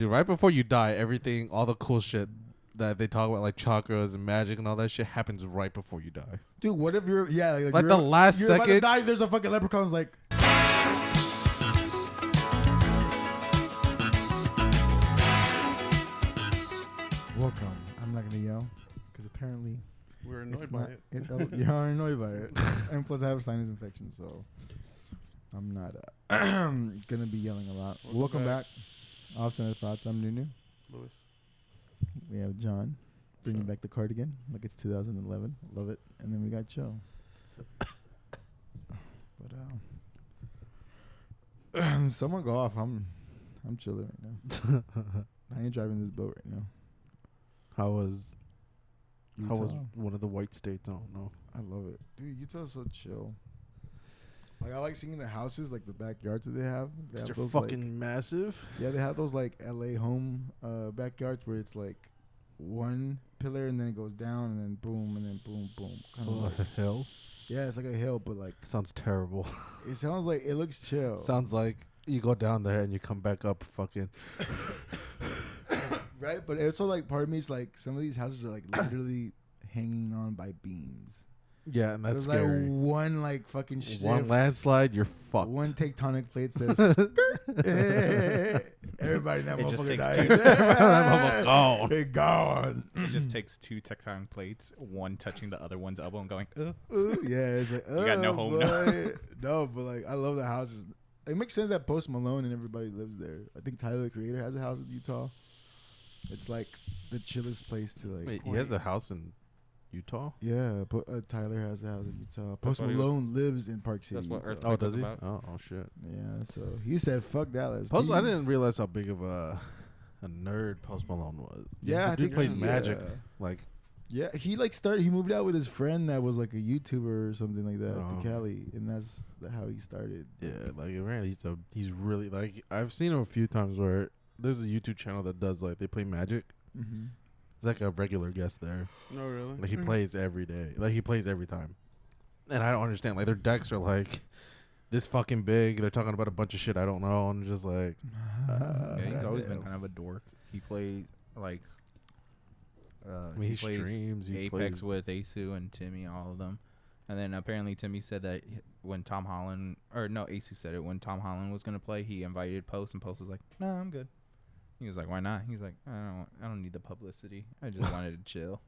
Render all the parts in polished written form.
dude, right before you die, everything, all the cool shit that they talk about, like chakras and magic and all that shit, happens right before you die. Dude, what if you're Like the last you're about to second. die, there's a fucking leprechaun's like. Welcome. I'm not gonna yell because apparently We're it's annoyed by not, it. you're annoyed by it, and plus I have sinus infection, so I'm not gonna be yelling a lot. Welcome back. Off Center Thoughts. I'm Nunu. Louis. We have John bringing back the cardigan like it's 2011. Love it. And then we got Joe. But someone go off. I'm chilling right now. I ain't driving this boat right now. How was Utah. one of the white states? I don't know. I love it, dude. Utah's so chill. Like I like seeing the houses, like the backyards that they have. They have They're those, fucking massive. yeah, they have those like LA home backyards where it's like one pillar and then it goes down and then boom and then boom boom. So Kinda like like, a hill. yeah, it's like a hill, but like Sounds terrible. it sounds like it looks chill. Sounds like you go down there and you come back up fucking. Right, but also like part of me is like some of these houses are like literally hanging on by beams. Yeah, and that's There's scary. like one like fucking shift, One landslide, you're fucked. one tectonic plate says everybody in that It just motherfucker takes died. two- That motherfucker gone. They gone. It just takes two tectonic plates, one touching the other one's elbow and going, Yeah, it's like got no home now. boy. No, but like I love the houses. It makes sense that Post Malone and everybody lives there. I think Tyler the Creator has a house in Utah. It's like the chillest place to like. Wait, he has a house in Utah? Yeah, Tyler has a house in Utah. Post what he was- Malone lives in Park City. That's what Utah. Earth- Oh, Like does was he? about. Oh, shit. Yeah, so he said, "Fuck Dallas." Post, I Peace. didn't realize how big of a nerd Post Malone was. Yeah, I the dude think plays he, Magic. Like, Yeah, he like started. He moved out with his friend that was like a YouTuber or something like that Oh. to Cali, and that's how he started. yeah, like apparently he's really like I've seen him a few times where there's a YouTube channel that does like they play Magic. Mm-hmm. He's like a regular guest there. No, really? Like he plays every day. Like he plays every time. And I don't understand. Like their decks are like this fucking big. They're talking about a bunch of shit I don't know, and just like yeah, he's always been goddamn. kind of a dork. He plays like, I mean, he plays streams. He Apex plays. with Asu and Timmy, all of them. And then apparently Timmy said that when Tom Holland, or no, Asu said it when Tom Holland was gonna play, he invited Post, and Post was like, "No, I'm good." He was like, "Why not?" He's like, I don't need the publicity. I just wanted to chill."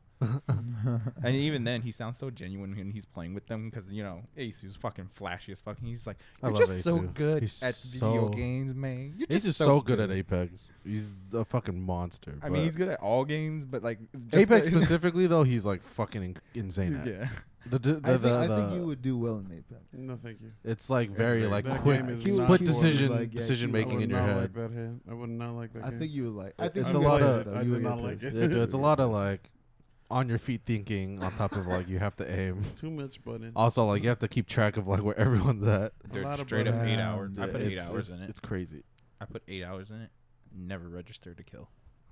And even then, he sounds so genuine when he's playing with them because Asu's fucking flashy as fucking. He's like, I "You're love just so Asu. good He's at video games, man. You're He's just so good at Apex. He's a fucking monster. I mean, he's good at all games, but like just Apex specifically though, he's like fucking insane at. Yeah. I think you would do well in Apex. No, thank you. It's like very like that quick game is split not for me. decision Like, yeah, decision he- I making would in your not head. like that hit. I would not like that I game. think you would like. I think It's you a would lot like of- it, though. I You do would not get like pissed. it. Yeah, dude, it's a lot of like on your feet thinking on top of like you have to aim. Too much button. Also, like you have to keep track of like where everyone's at. Dude, lot of straight up buttons. 8 hours. I put 8 It's- hours in it. It's crazy. I put 8 hours in it. Never registered to kill.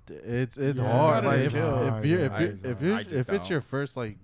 It's Yeah, hard. gotta Like be if, hard. if you're if Yeah, you're it's if hard. you're I just if it's don't. your first like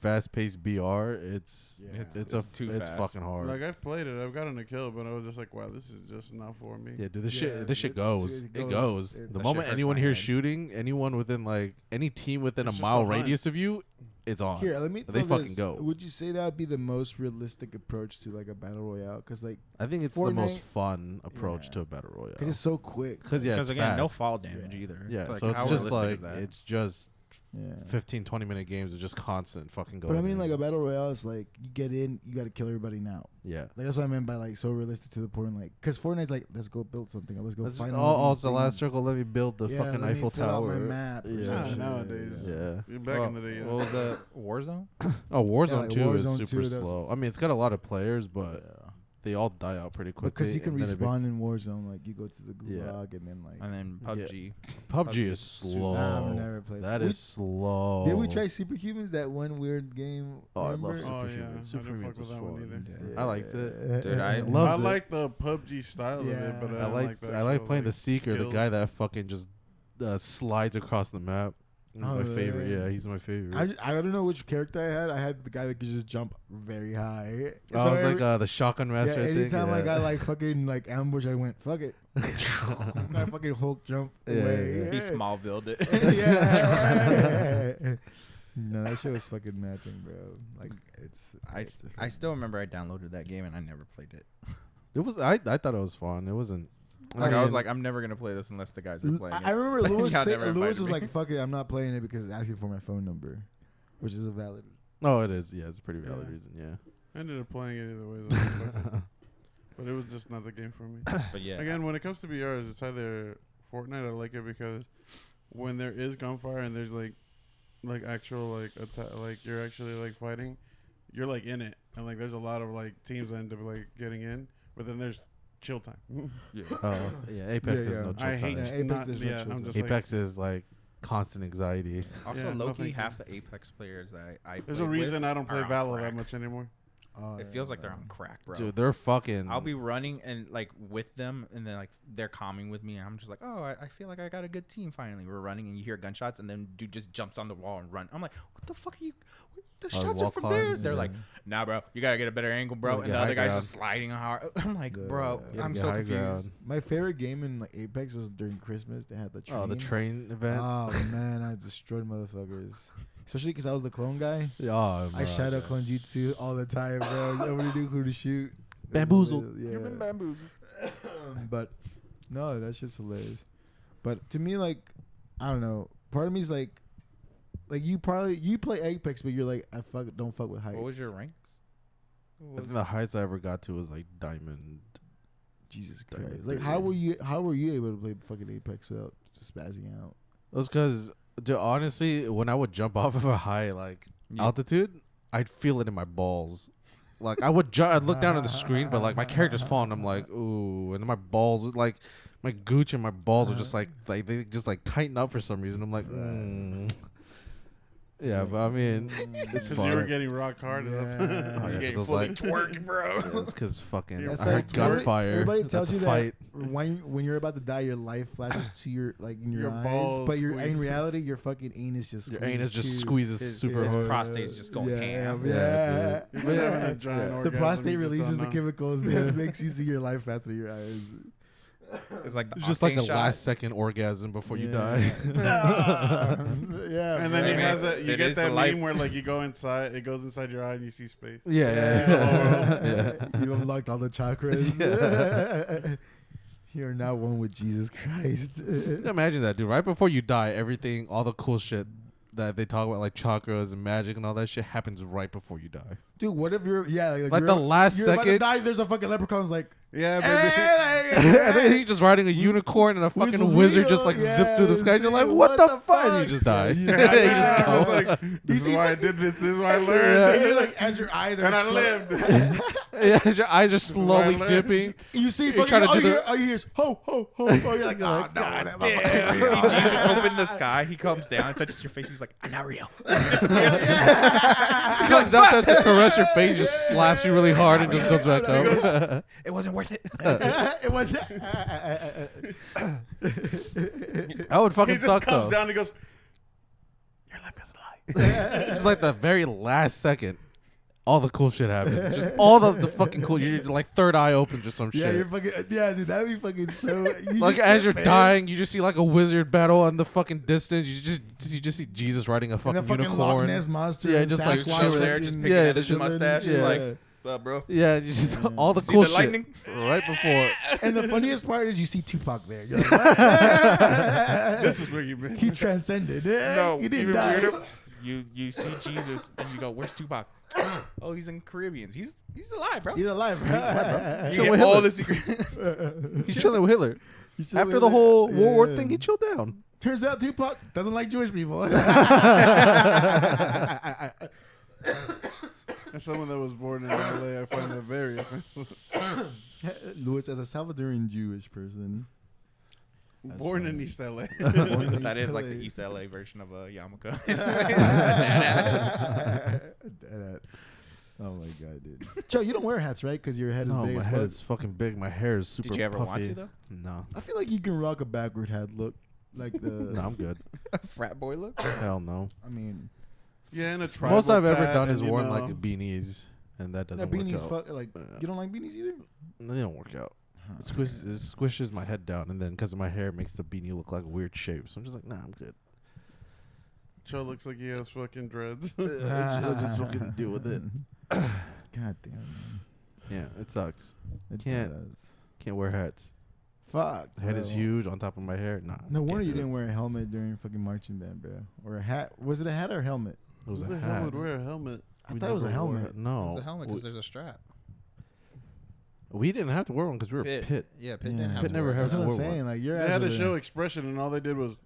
fast paced BR, it's Yeah. It's too it's fast. fucking hard. Like I've played it, I've gotten a kill, but I was just like, wow, this is just not for me. Yeah, dude, this Yeah, shit it goes. goes- It goes. it- The that moment shit hurts anyone my hears head. shooting, anyone within like any team within It's a just mile a hunt. radius of you, it's on. Here, let me. They throw fucking this. go. Would you say that would be the most realistic approach to like a battle royale? Because like, I think it's the most Fortnite- fun approach Yeah. to a battle royale. because it's so quick. Because yeah, Because it's again, no fast. fall damage Yeah. either. Yeah, Like, so it's how just realistic like is that? it's just Yeah. 15, 20-minute games of just constant fucking going. But I mean, in. like a battle royale is like you get in, you got to kill everybody now. yeah. Like that's what I meant by like so realistic to the point. Like, because Fortnite's like, let's go build something. Let's go Let's find all these the last things. circle. Let me build the Yeah, fucking let me Eiffel fill out Tower. my map or Yeah. some Nah, shit. nowadays. Yeah. Back in the day, What was that? Warzone? Oh, Warzone Yeah, like 2 is Warzone super 2, that's- slow. I mean, it's got a lot of players, but Yeah. they all die out pretty quickly. Because you can and then it respawn in Warzone, like you go to the Yeah. gulag and then like. And then PUBG. PUBG is is slow. Nah, I've never played. That We- is slow. Did we try Superhumans? That one weird game. Oh, I love remember? Oh, yeah. Superhumans. I didn't Superhumans fuck with was that one fun. either. Yeah. I liked it. Dude, I Loved I it. like the PUBG style of it, but I like the I like actual, playing the like, Seeker, the skills. guy that fucking just slides across the map. He's Oh, my favorite. yeah. Yeah, he's my favorite. I don't know which character I had. I had the guy that could just jump very high. I was like the shotgun yeah, master. anytime thing. I got like fucking like ambush, I went fuck it. I fucking Hulk jump away. yeah. He Smallville'd it. Yeah. No, that shit was fucking nothing, bro. Like I still remember I downloaded that game and I never played it. It was. I thought it was fun. It wasn't. Like I was mean, like, I'm never gonna play this unless the guys are playing I it. remember Lewis. Y'all never Lewis invited was me. like, "Fuck it, I'm not playing it because it's asking for my phone number," which is a valid. no, it is. Yeah, it's a pretty valid Yeah. reason. Yeah. I ended up playing it either way, though. Fuck it. But it was just not the game for me. But yeah, Again, when it comes to BRs, it's either Fortnite. I like it because when there is gunfire and there's like actual like attack, like you're actually like fighting, you're like in it, and like there's a lot of like teams that end up like getting in, but then there's chill time. yeah. Oh yeah, Apex Yeah, is yeah. no chill I hate time. Yeah, Apex not. is no Yeah, chill I'm time. just Apex is like constant anxiety. Also, Yeah, no, low-key, thank you. half the Apex players that I There's played a reason with I don't play are on Valor crack. that much anymore. Oh, It feels like they're on crack, bro. Dude, they're fucking. I'll be running and like with them, and then like they're calming with me, and I'm just like, oh, I feel like I got a good team finally. We're running, and you hear gunshots, and then dude just jumps on the wall and run. I'm like, what the fuck are you? The Oh, shots wall are from there. climbs, They're yeah. like, nah, bro, you gotta get a better angle, bro. Gotta And get the other high guy's ground. just sliding hard. I'm like, bro, Yeah, I'm get so high confused. ground. My favorite game in like Apex was during Christmas. They had the train. Oh, the train event. Oh man, I destroyed motherfuckers. Especially because I was the clone guy. Oh, I shadow clone jutsu all the time, bro. Nobody knew who to shoot. It was Bamboozled. hilarious, yeah. bamboozled. But no, that's just hilarious. But to me, like, I don't know. Part of me is like you play Apex, but you're like, don't fuck with heights. What was your rank? I think the heights I ever got to was like diamond. Jesus Diamond Christ? Like, 30. how were you able to play fucking Apex without just spazzing out? It was because, honestly, when I would jump off of a high like altitude, I'd feel it in my balls. Like I would, I'd look down at the screen, but like my character's falling. I'm like, ooh, and then my balls would like, my gooch and my balls would just like they just like tighten up for some reason. I'm like, yeah, but I mean, it's Because fun. you were getting rock hard. Yeah. That's Oh, yeah, You're 'cause getting it was fully like, twerked, bro. yeah, it's because fucking That's I heard like- gunfire. Everybody That's tells a you fight. that when you're about to die, your life flashes to your like in your Your eyes, balls but in squeeze. reality, your fucking anus just Your squeezes anus just too. squeezes His- super his hard. prostate's just going ham. Yeah, Yeah, You've been having a giant The orgasm, prostate you just releases don't the know. chemicals that makes you see your life pass through your eyes. It's like the It's just like octane a shot. last second orgasm before you die. Yeah, And bro. then you Hey, has man, that you it get is the that life. meme where like you go inside, it goes inside your eye and you see space. Yeah. You unlocked all the chakras. You're now one with Jesus Christ. Imagine that, dude. Right before you die, everything, all the cool shit that they talk about, like chakras and magic and all that shit, happens right before you die. Dude, what if you're Like you're, the last you're about to second, die, there's a fucking leprechaun's like Yeah, baby. and then he's just riding a unicorn and a fucking was wizard real, just like zips through the sky. And you're like, yeah, what the fuck? And fuck? you just die. Yeah, you yeah, just I was go. like, this is see, why I but- did this. This is why I learned. And you're like, as your eyes are And I slow- lived. Yeah, your eyes are why I slowly learned. dipping. You see, You're fucking, trying to all do you the- hear, all you hear is ho, ho, ho, ho. You're like, oh, God no, damn. You see Jesus open the sky. He comes down and touches your face. He's like, I'm not real. He comes down, tries to caress your face, just slaps you really hard, and just goes back up. It wasn't worth it. It was. That would He fucking just suck comes though. down and goes, your life is a lie. It's like the very last second. All the cool shit happens. Just all the fucking cool. You're like third eye opens or some Yeah, shit. you're fucking. Yeah, dude, that'd be fucking so. Like as you're dying, you just see like a wizard battle in the fucking distance. You just see Jesus riding a and fucking the fucking unicorn. Loch Ness monster. Yeah, and just, like, Sasquatch chilling there, fucking- just picking Yeah, at it's his just- mustache. yeah. Like, what, bro? Yeah, just all the See cool the shit lightning? right before. And the funniest part is you see Tupac there. You're like, what? This is where you've been. He transcended. No, he didn't even die. weirder. You see Jesus and you go, where's Tupac? Oh, he's in Caribbeans. He's alive, bro. He's alive, bro. You Chill get with all Hitler. the secret. He's chilling with Hitler. He's still After with the it. whole World War Yeah. thing, he chilled down. Turns out Tupac doesn't like Jewish people. As someone that was born in LA, I find that very offensive. Louis, as a Salvadoran Jewish person, That's Born in funny. East LA. That is like the East LA version of a yarmulke. Oh my god, dude. Joe, you don't wear hats, right? Because your head is No, big my as head fuck. is fucking big. My hair is super Did you ever puffy. want to though? No. I feel like you can rock a backward hat look. like the. No, I'm good. Frat boy look. Hell no. I mean, Yeah, and a tribal Most I've ever tat done and, is you worn know, like beanies, and that that doesn't work beanies out. fuck. Like you don't like beanies either. They don't work out. It squishes my head down, and then because of my hair, it makes the beanie look like a weird shape. So I'm just like, nah, I'm good. Joe looks like he has fucking dreads. I'll just fucking deal with it. God damn. Man. Yeah, it sucks. It Can't. does. Can't wear hats. Fuck. Head is bro. huge on top of my hair. Nah. No wonder can't you do it. didn't wear a helmet during fucking marching band, bro. Or a hat. Was it a hat or a helmet? It was Who a the hell hat. would wear a helmet? I We thought it was a never wore helmet. No, It's a helmet because there's a strap. we didn't have to wear one because we were Pit. Yeah, Pit Yeah. didn't have Pit to never wear has That's that. what I'm wore one. saying. Like your They ass had to would've- show expression, and all they did was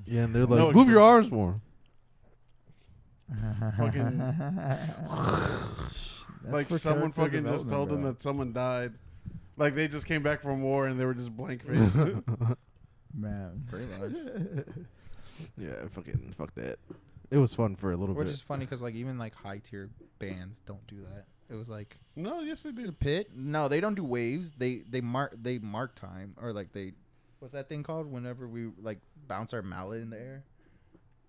Yeah, and they're like, No move your expression. arms more. fucking That's like for someone character fucking just told them development, that someone died. Like they just came back from war and they were just blank faced. bro. Man. Pretty much. Yeah, fucking fuck that. It was fun for a little Which bit. is funny because like even like high tier bands don't do that. It was like No, yes they did. Pit. No, they don't do waves. They mark time or like they. What's that thing called? Whenever we like bounce our mallet in the air.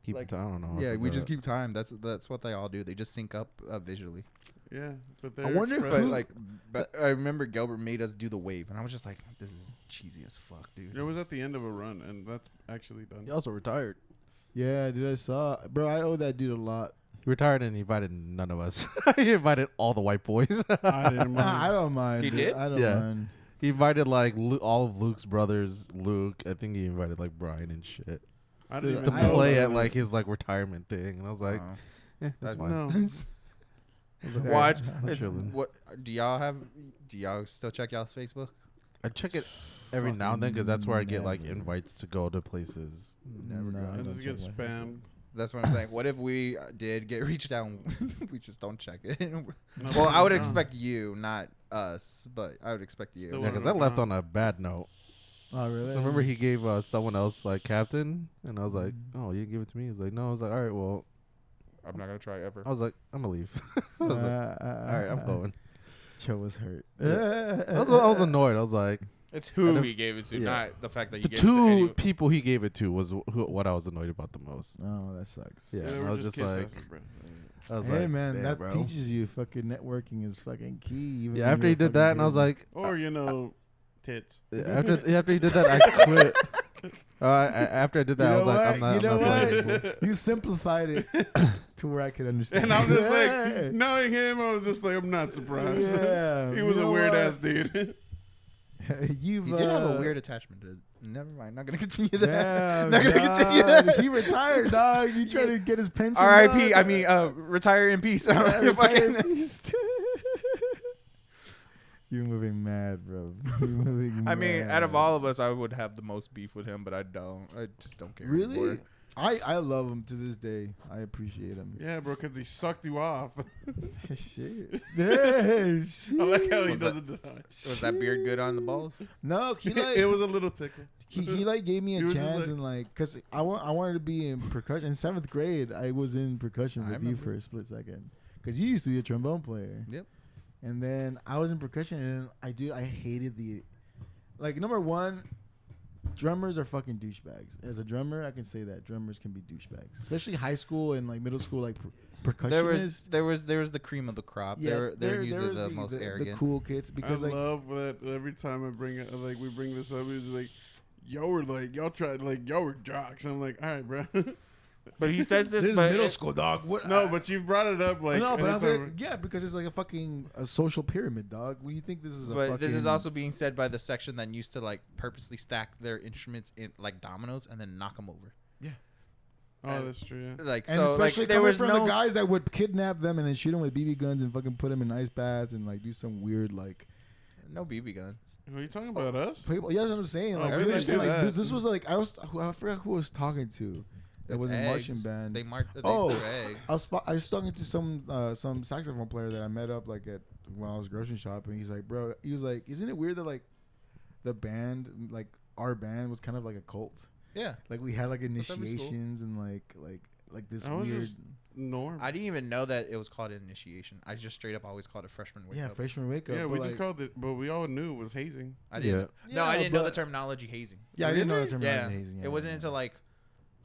Keep like- it, I don't know. I Yeah, we forgot. just keep time. That's what they all do. They just sync up visually. Yeah, but they. I wonder if But Who- like, but I remember Gilbert made us do the wave, and I was just like, "This is cheesy as fuck, dude." It was at the end of a run, and that's actually done. He also retired. Yeah, dude, I saw. Bro, I owe that dude a lot. He retired and he invited none of us. He invited all the white boys. I didn't Nah, I mind. don't mind. He dude. did? I don't Yeah. mind. He invited like all of Luke's brothers. Luke, I think he invited like Brian and shit I Dude, didn't to even I know play about at it. like his like retirement thing, and I was like, Oh. that's That- fine. No. I was like, Watch. alright, I'm it's- chilling. What do y'all have? Do y'all still check y'all's Facebook? I check it every now and then because that's where I get like Never. invites to go to places. Never go. I I don't just get check my spammed. That's what I'm saying. What if we did get reached out? And we just don't check it. No, Well, I would no. expect you, not us, but I would expect you. Still Yeah, wanna because I know left now. on a bad note. Oh, really? So remember he gave someone else like captain, and I was like, Mm-hmm. "Oh, you didn't give it to me." He's like, "No." I was like, "All right, well." I'm not gonna try ever. I was like, "I'm gonna leave." I was like, "All right, I'm going." Joe was hurt. I was annoyed. I was like, It's And who if- he gave it to, yeah. not the fact that you the gave it to two anyone. people he gave it to was what I was annoyed about the most. Oh, that sucks. Yeah, they I were was just kiss like, asses, bro. I was Hey like, man, "Damn, that bro." teaches you fucking networking is fucking key. Even Yeah, when after you're he a did fucking that, and I was kid. like, Or tits. after he did that, I quit. After I did that, I was like, I'm not. You know I'm not what? playing anymore. You simplified it to where I could understand. And I'm just Yeah. like, knowing him, I was just like, I'm not surprised. Yeah, He was you a know weird what? ass dude. You've He did have a weird attachment to. Never mind. Not gonna continue that. Damn, Not gonna continue dog. that. He retired, dog. You trying to get his pension? R.I.P. dog? I mean, retire in peace. Yeah, retire Fucking- in peace. You're moving mad, bro. You're moving I mean, mad. out of all of us, I would have the most beef with him, but I don't. I just don't care. Really? anymore. I love him to this day. I appreciate him. Yeah, bro, because he sucked you off. Shit. Yeah, shit. I like how he Was does that- it. Was that beard good on the balls? No, he like It was a little tickle. he like gave me He a was just chance like- and like cause I wanted to be in percussion. In 7th grade, I was in percussion I with you remember. for a split second. Cause you used to be a trombone player. Yep. And then I was in percussion and I hated the like number one, drummers are fucking douchebags. As a drummer, I can say that drummers can be douchebags, especially high school and like middle school, like percussionists. There was the cream of the crop. They're usually was the most arrogant. the cool kids because I like love that every time I bring it, like we bring this up, it's like, y'all tried, like, y'all were jocks. I'm like, all right, bro. But he says this, this is but middle school, dog. What? No, but you've brought it up, like, no, but I'm anytime- gonna, yeah, because it's like a social pyramid, dog. When you think this is a But fucking, this is also being said by the section that used to like purposely stack their instruments in like dominoes and then knock them over. Oh, that's true, yeah. Like and so, especially like there coming was from no the guys that would kidnap them and then shoot them with BB guns and fucking put them in ice baths and like do some weird like no BB guns. Are you talking about us? people. Yeah, that's what I'm saying. Oh, Like, we you didn't understand, do like that. this was like I forgot who I was talking to. That It's was a eggs. marching band. They march. Oh, they're eggs. I was talking to some saxophone player that I met up like at when I was grocery shopping. He's like, bro, he was like, isn't it weird that like the band, like our band, was kind of like a cult? Yeah. Like we had like That's pretty cool. initiations and like this I was weird. just norm. I didn't even know that it was called initiation. I just straight up always called it freshman wake Yeah, up. freshman wake up. Yeah, but we like, just called it, but we all knew it was hazing. I didn't. Yeah. No, I didn't know the but- terminology hazing. Yeah, I didn't know the Really? terminology Yeah, hazing. it wasn't until like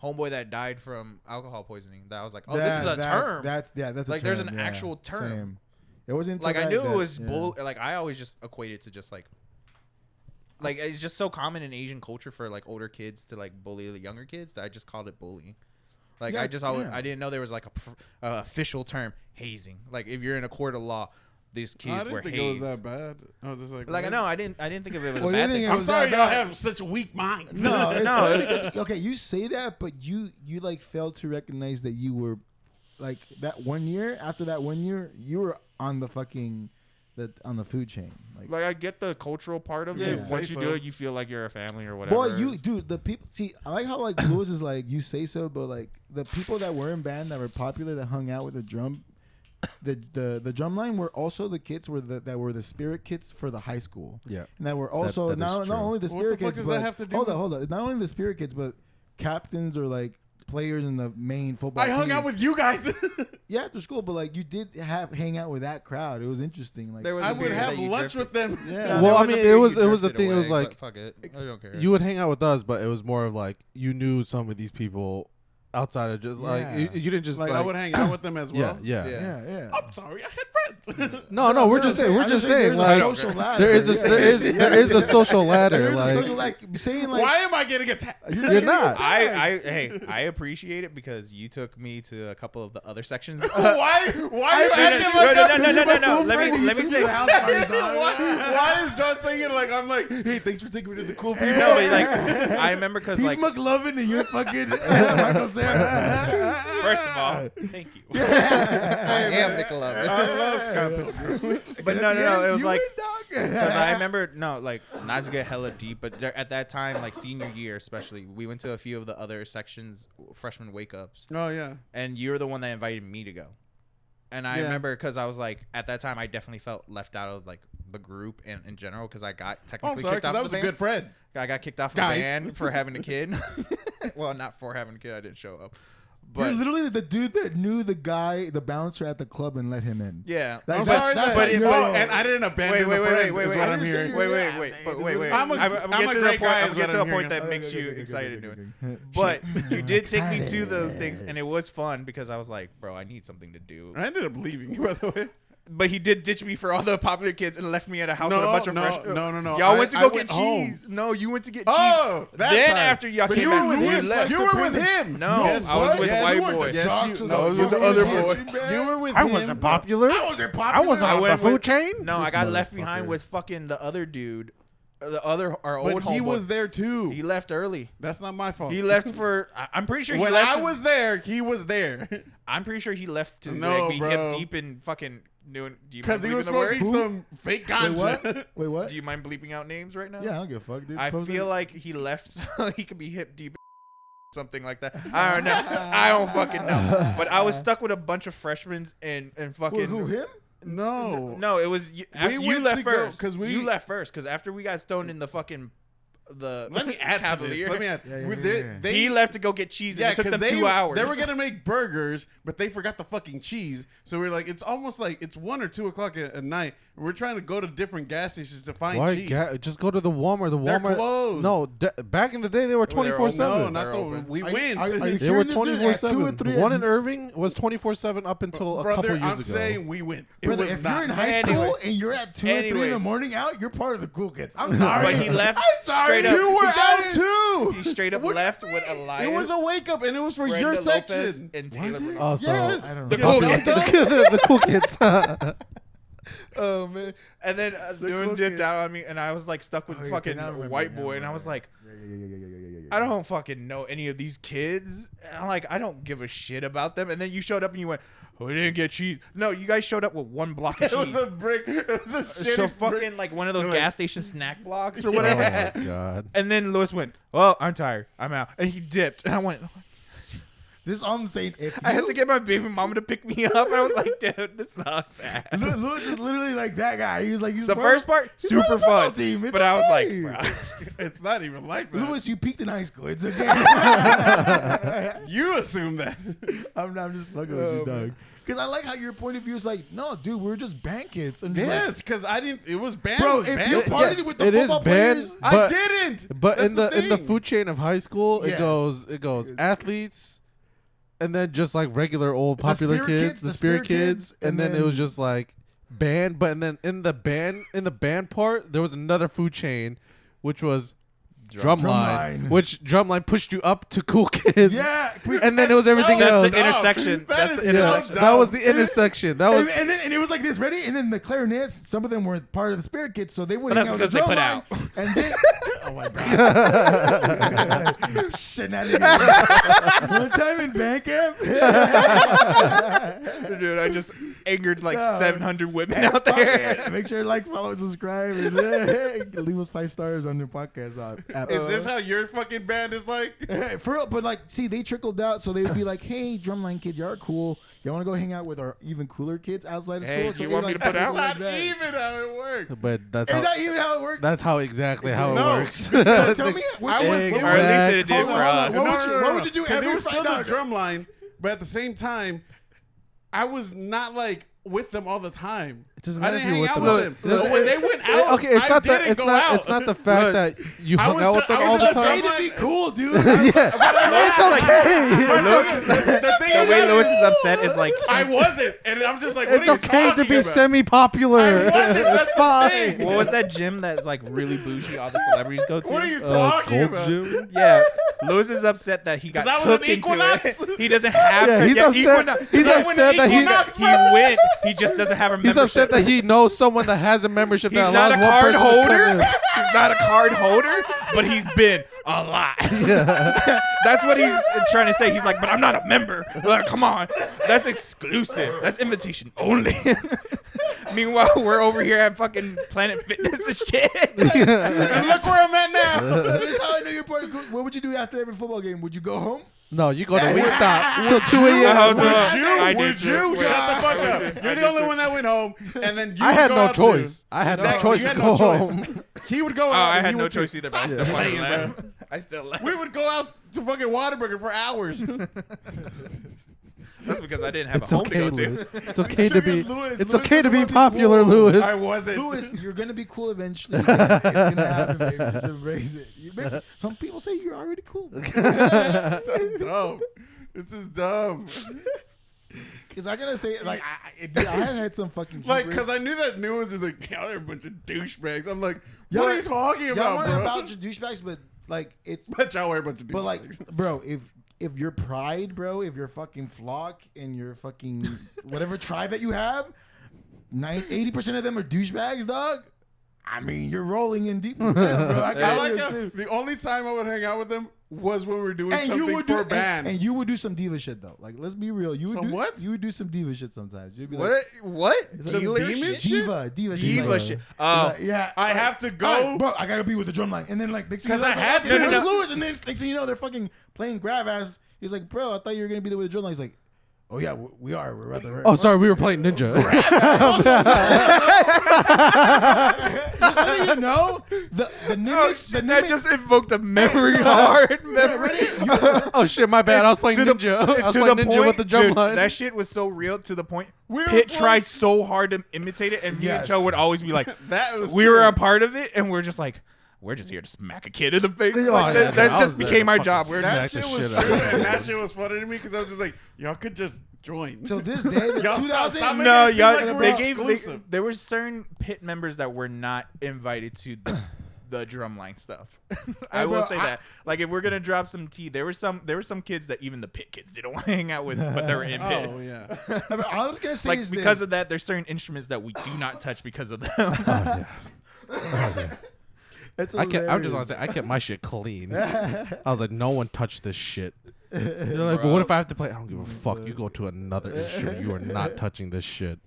homeboy that died from alcohol poisoning that I was like, oh, That- this is a term. That's a Like, there's term, an yeah. actual term. Same. It wasn't Like, I until knew that- it was yeah. bull. Like, I always just equated to just like it's just so common in Asian culture for like older kids to like bully the younger kids that I just called it bullying. Like, Yeah, I just always, yeah. I didn't know there was like a official term, hazing. Like, if you're in a court of law, these I kids didn't were think hazed. it was that bad. I was just like, Like, I what? know, I didn't think of it as Well, a you bad think thing. it I'm was sorry, that y'all bad. have such weak minds. No, it's No, funny because, okay, you say that, but you like failed to recognize that you were like that 1 year. After that 1 year, you were on the fucking on the food chain. Like Like I get the cultural part of Yeah. it. Once Say you so. do it, you feel like you're a family or whatever. boy, you dude, the people see. I like how like Lewis is like you say so, but like the people that were in band that were popular that hung out with the drum. The drum line were also the kids that were the spirit kids for the high school. Yeah. And that were also that is not true. only the What spirit the fuck kids, does but that have to do hold with- on, hold on. Not only the spirit kids, but captains or like players in the main football. I hung team. out with you guys. Yeah, after school, but like you did hang out with that crowd. It was interesting. Like There was I a would period have that you lunch drifted. with them. yeah. Well, I there was a mean, period it was- you it was the drifted thing, it was away, like- but fuck it. I don't care. You would hang out with us, but it was more of like you knew some of these people outside of just like Yeah. you didn't just Like, like I would hang out with them as well. yeah. yeah, yeah. I'm sorry, I had friends. No, we're just saying we're just saying like social ladder. there is a there is a social ladder. There is a Like social like saying like Why am I getting attacked? you're not. I appreciate it because you took me to a couple of the other sections. Why are you acting like that? No. Let me say. Why is John saying it like I'm like, hey, thanks for taking me to the cool people? No, but like I remember because he's like McLovin and you're fucking Michael Cera. first of all, thank you. I am Nicola. I love Scott Pilgrim. But no, it was like because because I remember like not to get hella deep, but at that time, like senior year especially, we went to a few of the other sections, freshman wake ups, Oh yeah. and you were the one that invited me to go. And I Yeah. remember because I was like, at that time, I definitely felt left out of like the group and in general because I got Oh, I'm technically sorry, kicked because off I the was a band. good friend. I got kicked off the Guys. band for having a kid. Well, not for having a kid. I didn't show up. you're But literally the dude that knew the guy, the bouncer at the club, and let him in. yeah. Like, I'm that's- sorry, that's but how you're- and I didn't abandon Wait, a wait, friend. wait, is wait, what I I'm didn't say hearing. you- Wait. I'm a get great to the guy point. is I'm what get to a I'm point hearing. that makes you excited to it. But you did take me to those things, and it was fun because I was like, bro, I need something to do. I ended up leaving you, by the way. But he did ditch me for all the popular kids and left me at a house with a bunch of fresh. No. Y'all went to I go went get home. cheese. No, you went to get Oh, cheese. that Then time. after y'all But came you were back, with we him. left. You were with him. No, Yes, I was what? with Yes, white you were boy. to Yes, talk you- to I was the with the other other boy. boy. You were with I him. wasn't popular. I wasn't I popular. wasn't I on the went food with- chain. No, This I got left motherfucker. behind with fucking the other dude. Our But old he homeboy. was there too. He left early. That's not my fault. He left for. I'm pretty sure he When left. I was there, he was there. I'm pretty sure he left to No, like, be bro. hip deep in fucking doing. Do you mind Because he bleeping was the word? smoking some fake Wait, ganja. what? Wait, what? Do you mind bleeping out names right now? Yeah, I don't give a fuck, dude. I Post feel it. like he left so he could be hip deep, something like that. I don't know. I don't fucking know. But I was stuck with a bunch of freshmen and fucking. Who him? No. No, it was you, you went left to go- first. 'cause we- You left first because after we got stoned in the fucking Let me add to Cavalier. this. Let me add. Yeah, yeah, With yeah, the- yeah. they- He left to go get cheese. Yeah, And it took them because 2 hours. They were gonna make burgers, but they forgot the fucking cheese. So we're like, it's almost like it's 1 or 2 o'clock at night. And we're trying to go to different gas stations to find Why? cheese. Just go to the Walmart. The They're Walmart. closed. No, back in the day they were Well, they're 24/7. no, They're not the. open. We Are you- went. are you They were hearing this, dude? At 2 24/7. and 3 One at- in Irving was 24/7 up until a Brother, couple years I'm ago. saying we went. It Brother, was if not you're in high nice. school and you're at 2 and 3 in the Anyways. morning out, you're part of the cool kids. I'm sorry. But he left I'm sorry. straight up. You were he out too. He straight up What do you left with Elias. It was a wake up, and it was for Brenda your Lopez, section. and Taylor. Brown. Oh, so Yes. I don't The know. cool Okay. kids. the cool kids. Oh man! And then Doon cool dipped kids. out on me, and I was like stuck with Oh, yeah, fucking now I remember, white now I boy, and I was remember. like, I don't fucking know any of these kids. And I'm like, I don't give a shit about them. And then you showed up and you went, "Oh, we didn't get cheese." No, you guys showed up with one block of It was cheese. a brick. It was a shitty So brick. fucking like one of those Like- gas station snack blocks or Oh whatever. my god. And then Lewis went, "Well, I'm tired. I'm out." And he dipped, and I went, This is all I'm saying. If I had you- to get my baby mama to pick me up. I was like, dude, this sucks ass. Lewis is literally like that guy. He was like, The first part, he's part super of the football fun. team. It's But I was like, okay. bro. It's not even like that. Lewis, you peaked in high school. It's okay. You assume that. I'm just fucking with you, dog. Because I like how your point of view is like, no, dude, we're just band kids. I'm just Yes, because I didn't. It was banned. like, bro, It was if banned. you partied with the It is football banned, players, I but- didn't. But That's in the thing. food chain of high school, Yes. it goes athletes, and then just like regular old popular spirit kids, kids, the the spirit spirit kids, kids, and then it then- was just like band. But and then in the band part, there was another food chain, which was Drumline, Drumline. which Drumline pushed you up to cool kids. yeah, And then it was everything That's else. the intersection. That That's is the so intersection. dumb. That was the intersection. That was and it was like this, ready? And then the clarinets, some of them were part of the spirit kids, so they would Well, hang out that's with the because they drum put line, and then oh my god, shenanigans. One time in band camp, Dude, I just angered like No. 700 women out there. Make sure to like, follow, subscribe, and leave us 5 stars on your podcast app. Is this how your fucking band is like? For real, but like, see, they trickled out, so they would be like, "Hey, drumline kids, y'all are cool. Y'all want to go hang out with our even cooler kids outside of Hey, school?" do So you they, want me like, to put That's out? not like that. even how it works. but that's Is how that even how it works? that's how exactly how No. it works. So tell me, I was- Or at least it did Hold for on, hold on. us. What would you do Because every it was still Friday? the drum line, but at the same time, I was not like with them all the time. It doesn't I matter didn't if you're hang with out them. with them. So when they went out, Okay, it's I not didn't that. It's go not. out. It's not the fact that you I hung was out ju- with them I all was the just time. trying to be cool, dude. It's okay. The thing The way about Lewis it, is upset is like, I wasn't, and I'm just like, what It's are you okay to talking be about? semi-popular. I wasn't. That's the Fine. thing. what was that gym that's like really bougie all the celebrities go to? What are you talking Gold about? Gym? Yeah, Lewis is upset that he got 'Cause I was took an into Equinox. it. He doesn't have. Yeah, he's upset. Equinox. He's I went upset to that he- Equinox, he went. He just doesn't have a membership. He's upset that he knows someone that has a membership He's that not allows a one card person to come holder. in. He's not a card holder, but he's been a lot. That's what he's trying to say. He's like, but I'm not a member. Like, come on, that's exclusive. That's invitation only. Meanwhile, we're over here at fucking Planet Fitness and shit. And look where I'm at now. That's how I know you're part of cool. What would you do after every football game? Would you go home? No, you go to Wingstop till 2 Oh, a.m. no. I Would did you? too. Shut the fuck I up. did. You're I the did only too. one that went home, and then you I would had go no out choice. too. I had no Exactly. choice You to had go no choice. home. He would go Oh, out. I and had you no would too. choice either, but I Stop still playing, fucking bro. I still left. We would go out to fucking Whataburger for hours. That's because I didn't have It's a home okay, to go to. Lewis. It's okay to be. Lewis, It's Lewis okay to doesn't be wanna be popular, cool. Lewis. I wasn't. Lewis, you're gonna be cool eventually. It's gonna happen, baby. Just embrace it. Some people say you're already cool. So dumb. This is dumb. Cause I'm gonna say like I had some fucking Like, hubris. because I knew that news is like, yeah, they're a bunch of douchebags. I'm like, Y'all what are you talking y'all about, weren't bro? about your douchebags, but like it's But y'all were a bunch of douchebags. but like bro, if your pride, bro, if your fucking flock and your fucking whatever tribe that you have, 80% of them are douchebags, dog. I mean, you're rolling in deep. With them, bro. I I can like only how assume. the only time I would hang out with them was when we were doing And you something would for do a band. and you would do some diva shit though. Like, let's be real. You would Some do what? You would do some diva shit sometimes. You'd be What? like, What? some Dealer demon shit? shit? diva shit. Diva Like, shit. it's Oh, like, yeah. I like, have to go. all right, bro, I gotta be with the drum line. And then like next thing you 'Cause know, I it's have like, to. Where's No, no. Lewis? And then next thing you know, they're fucking playing grab ass. He's like, bro, I thought you were gonna be there with the drum line. He's like, oh yeah, we are. We're at the. Oh, sorry, we were playing Ninja. Just so you know, the Nimitz, the that Nimitz. just invoked a memory hard memory. Oh shit, my bad. I was playing To the- Ninja. I was to playing the Ninja point, with the drum dude, line. that shit was so real to the point. We were Pitt playing- tried so hard to imitate it, and me and Yes. Joe would always be like, That was we true. were a part of it, and we're just like, we're just here to smack a kid in the face. Oh, Like, yeah, that I just was there became to our fucking job. We're That Smack shit the was shit out true, of and that shit was funny to me because I was just like, y'all could just join. Till this day, the Y'all 2000. stop making no, it seem y'all. like we're they gave. exclusive. There were certain Pit members that were not invited to the drumline stuff. I will bro, say that. Like, if we're gonna drop some tea, there were some kids that even the Pit kids didn't want to hang out with, but they were in Pit. Oh yeah. All I'm gonna say Like, is because this. of that, there's certain instruments that we do not touch because of them. That's I'm just hilarious. gonna say I kept my shit clean. I was like, no one touched this shit. You're like, but what if I have to play? I don't give a fuck. You go to another instrument. You are not touching this shit.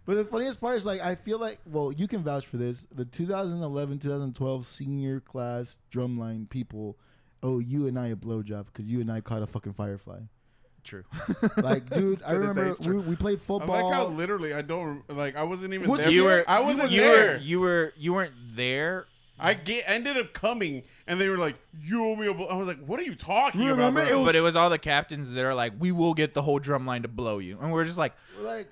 But the funniest part is, like, I feel like, well, you can vouch for this. The 2011, 2012 senior class drumline people owe you and I a blowjob because you and I caught a fucking firefly. True. Like, dude, I To this day, remember it's true. we played I football. like how literally I don't like. I wasn't even Was there. you were- I wasn't you there. you weren't there. Ended up coming, and they were like, "You owe me a." I was like, "What are you talking You about?" remember? Bro? But it was all the captains that are like, we will get the whole drum line to blow you, and we're just like, We're like,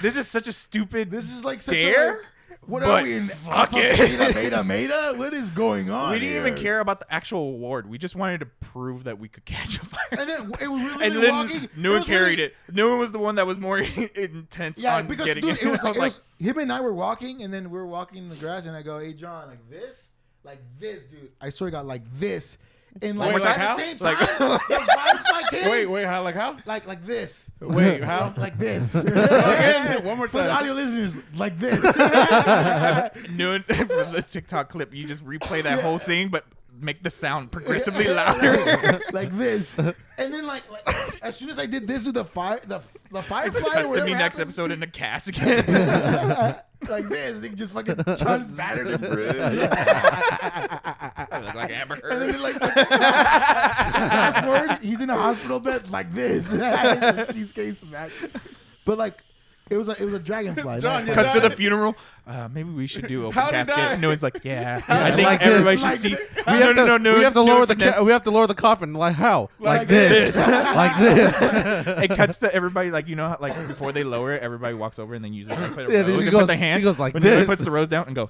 this is such a stupid. this is like such Dare? a like, what But are we in fuck Alpha it. Beta Meta? What is going on? we didn't even here? care about the actual award. We just wanted to prove that we could catch a fire. And then it was really And then walking. Newman carried it. Newman was the one that was more intense Yeah, on because getting dude, it. it was I like, was him and I were walking, and then we're walking in the grass, and I go, "Hey, John, like this, dude." I swear to God, like this, and like, Wait, like at the how? same Like- time, the firefly came. Wait, how? Like how? like this. Wait, how? Like this. Again, one more For the time. audio listeners, like this. Newman from the TikTok clip. You just replay that whole thing, but make the sound progressively louder. like this. And then like as soon as I did this with the firefly, Cuts or to whatever me next happened, episode in the cast again. like this, they just fucking John's battered and bruised. I look like Amber And then Heard. it, like fast forward, he's in a hospital bed like this. He's getting smacked. But like it was a dragonfly. John, not- you Cuts to the died. funeral. Maybe we should do open How'd he die? casket. Newman's like, yeah. I think Like everybody this. should Like see. this. We have to, no. we have to Newman lower the finesse. we have to lower the coffin. Like how? Like this. this. Like this. It cuts to everybody like how, like before they lower it, everybody walks over and then usually like, put a Yeah, rose then he and goes- put the hand. he goes like when Newman this. puts the rose down and go.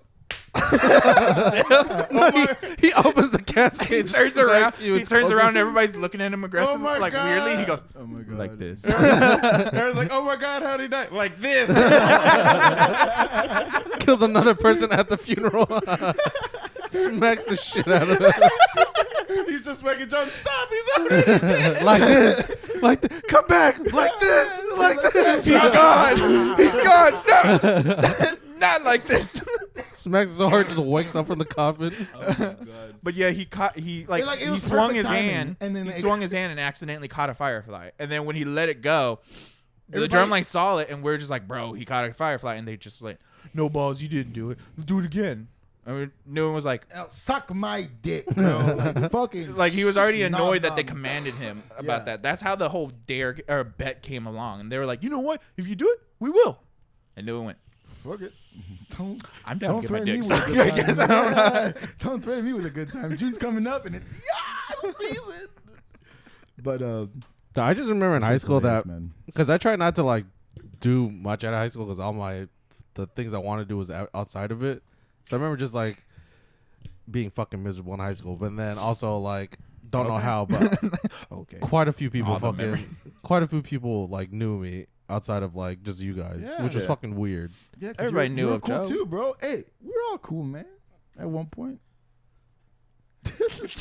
No, he opens the casket. He turns around. You, He it's turns closed. around and everybody's looking at him aggressive, my like weirdly. And he goes Oh my god. like this. I was like, "Oh my God, how'd he die?" Like this. Kills another person at the funeral. Smacks the shit out of him. He's just making John stop. He's already. Like this. Like come back. Like this. Like this. He's gone. He's gone. No, not like this. Smacks so hard just wakes up from the coffin. But yeah, he caught. He like, It he was swung perfect his timing. hand. And then he it- swung his hand and accidentally caught a firefly. And then when he let it go, the Everybody- drumline saw it, and we're just like, "Bro, he caught a firefly." And they just like, "No balls, you didn't do it. Let's do it again." I mean, Newman was like, Now, suck my dick, bro. Like fucking. like he was already annoyed that they nom-nom. commanded him about Yeah. that. That's how the whole dare or bet came along, and they were like, "You know what? If you do it, we will." And Newman went, Fuck it. Don't "I'm down to threaten get my me dick with a sucked." good I guess I don't know. time. Don't threaten me with a good time. June's coming up and it's season. But I just remember in high school that man. because I try not to like do much out of high school because all the things I want to do was outside of it. So I remember just like being fucking miserable in high school, but then also like don't know how, but Okay. quite a few people All the memory. quite a few people like knew me outside of like just you guys, Yeah. which was Yeah. fucking weird. Yeah, 'cause Everybody you're- knew you're of cool Joe. too, bro. Hey, we're all cool, man. At one point.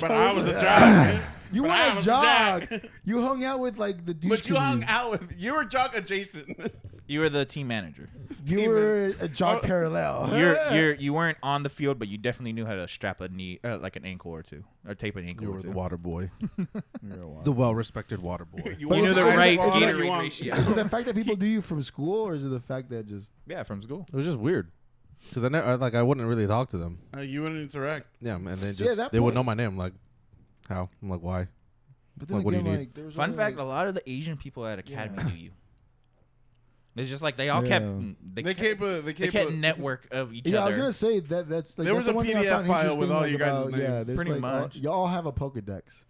But I was a jock. You But I were a was a jock. jock. You hung out with like the douche. But you hung canoes. out with. You were jock adjacent. You were the team manager. You were a jock Oh. parallel. You weren't on the field, but you definitely knew how to strap a knee, like an ankle or two, or tape an ankle You or were the two. water boy, You're a wild. the well-respected water boy. You But knew is the it- right is it- Gatorade want- ratio. Is it the fact that people do you from school, or is it the fact that just Yeah, from school. It was just weird because I wouldn't really talk to them. You wouldn't interact. Yeah, and they just See, at that they would point- know my name. Like how? I'm like why? But then Like, what do again, you need? like there was Fun only, fact: like, a lot of the Asian people at Academy knew you. It's just like they all Yeah. kept They kept a. They they kept kept a, network of each Yeah, other. I was gonna say that's like There that's was the a one thing I PDF found file with interesting, all like, you guys' about, Yeah, names. there's Pretty like much. y'all have a Pokedex,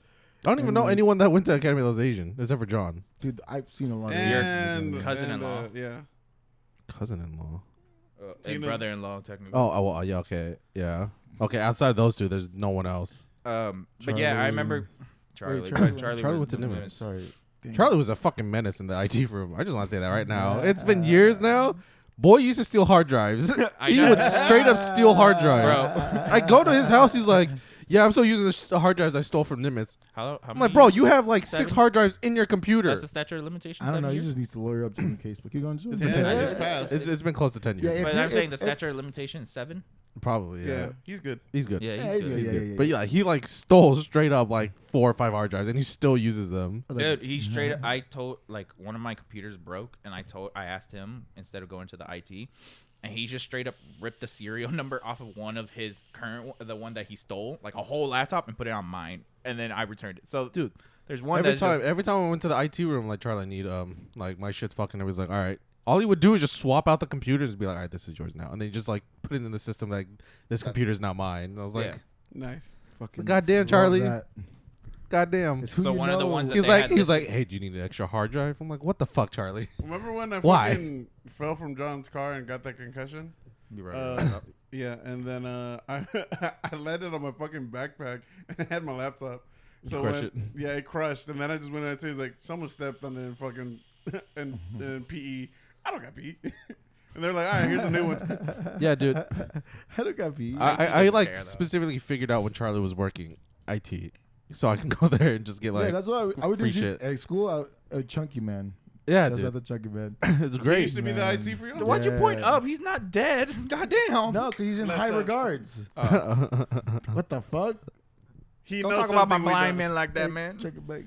I don't even And, know like- anyone that went to Academy that was Asian, except for John, dude. I've seen a lot of and cousin-in-law. yeah. cousin-in-law. and Tina's- brother-in-law technically. Oh, well, yeah, okay, yeah, okay. Outside of those two, there's no one else. But yeah, I Charlie- remember Charlie. Wait, but Charlie- Charlie was went to the Nimitz. Sorry, Damn. Charlie was a fucking menace in the IT room. I just want to say that right now. It's been years now. Boy used to steal hard drives. I He know. would straight up steal hard drives. Bro. I go to his house. He's like, "Yeah, I'm still using the hard drives I stole from Nimitz." How I'm many like, "Bro, you have like 6 7? hard drives in your computer." That's the statute of limitations. I don't know. 7 He years? just needs to lawyer up just in case. But keep going. Jules. Yeah, been 10 I years. just passed. It's been close to 10 years. Yeah, if But you- I'm saying the if- statute of limitations 7. Probably, yeah, yeah. he's good. He's good. Yeah, Yeah, he's he's good. good. He's Yeah, good. yeah, But yeah, he like stole straight up like 4 or 5 hard drives, and he still uses them. Dude, he straight up. I told like one of my computers broke, and I asked him instead of going to the IT, and he just straight up ripped the serial number off of one of his current, the one that he stole, like a whole laptop, and put it on mine. and then I returned it. So, Dude, there's one every that's time just, every time I went to the IT room, like Charlie, I need like my shit's fucking. Everybody's like, all right. All he would do is just swap out the computers and be like, all right, this is yours now, and then just like put it in the system like this computer's not mine. And I was like, Yeah. Nice. Fucking goddamn, love Charlie. that. Goddamn. It's who So you one of the know. ones that He's they like, had he's this- like, hey, do you need an extra hard drive? I'm like, what the fuck, Charlie? Remember when I Why? fucking fell from John's car and got that concussion? You right, Yeah, and then I landed on my fucking backpack and I had my laptop. So crushed when, it. yeah, it crushed, and then I just went out to he's like, someone stepped on it in fucking and PE. I don't got PE. And they're like, all right, here's a new one. Yeah, dude. I don't got beat. I doesn't like care, though. specifically figured out when Charlie was working IT, so I can go there and just get like, yeah, that's what I would do free shit. shit. At school. A chunky man. yeah, Just dude. out the chunky man. It's He great. used to be the man. IT for you. Why'd you point Yeah. up? He's not dead. Goddamn. No, because he's in Let's, high uh, regards. What the fuck? He Don't knows talk about my something we blind don't. man like that, man. Check it back.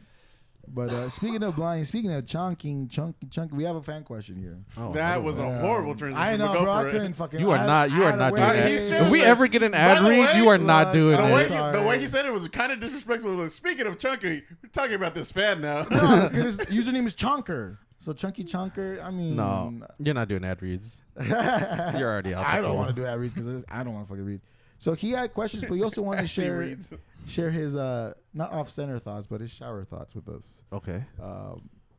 But speaking of blind, speaking of chunky, we have a fan question here. Oh, That was a Yeah. horrible transition. I know, but go bro. I for it. couldn't fucking. You are not. You are not doing that. He's that. If we just- ever get an ad By the read, way, you are not look, doing The I'm way, this. sorry. the way he said it was kind of disrespectful. Like, speaking of Chunky, we're talking about this fan now. No, because his username is Chonker. So Chunky Chonker. I mean, No, you're not doing ad reads. You're already out. I don't want to do ad reads because I don't want to fucking read. So he had questions, but he also wanted to As he share reads. his not off center thoughts, but his shower thoughts with us. Okay.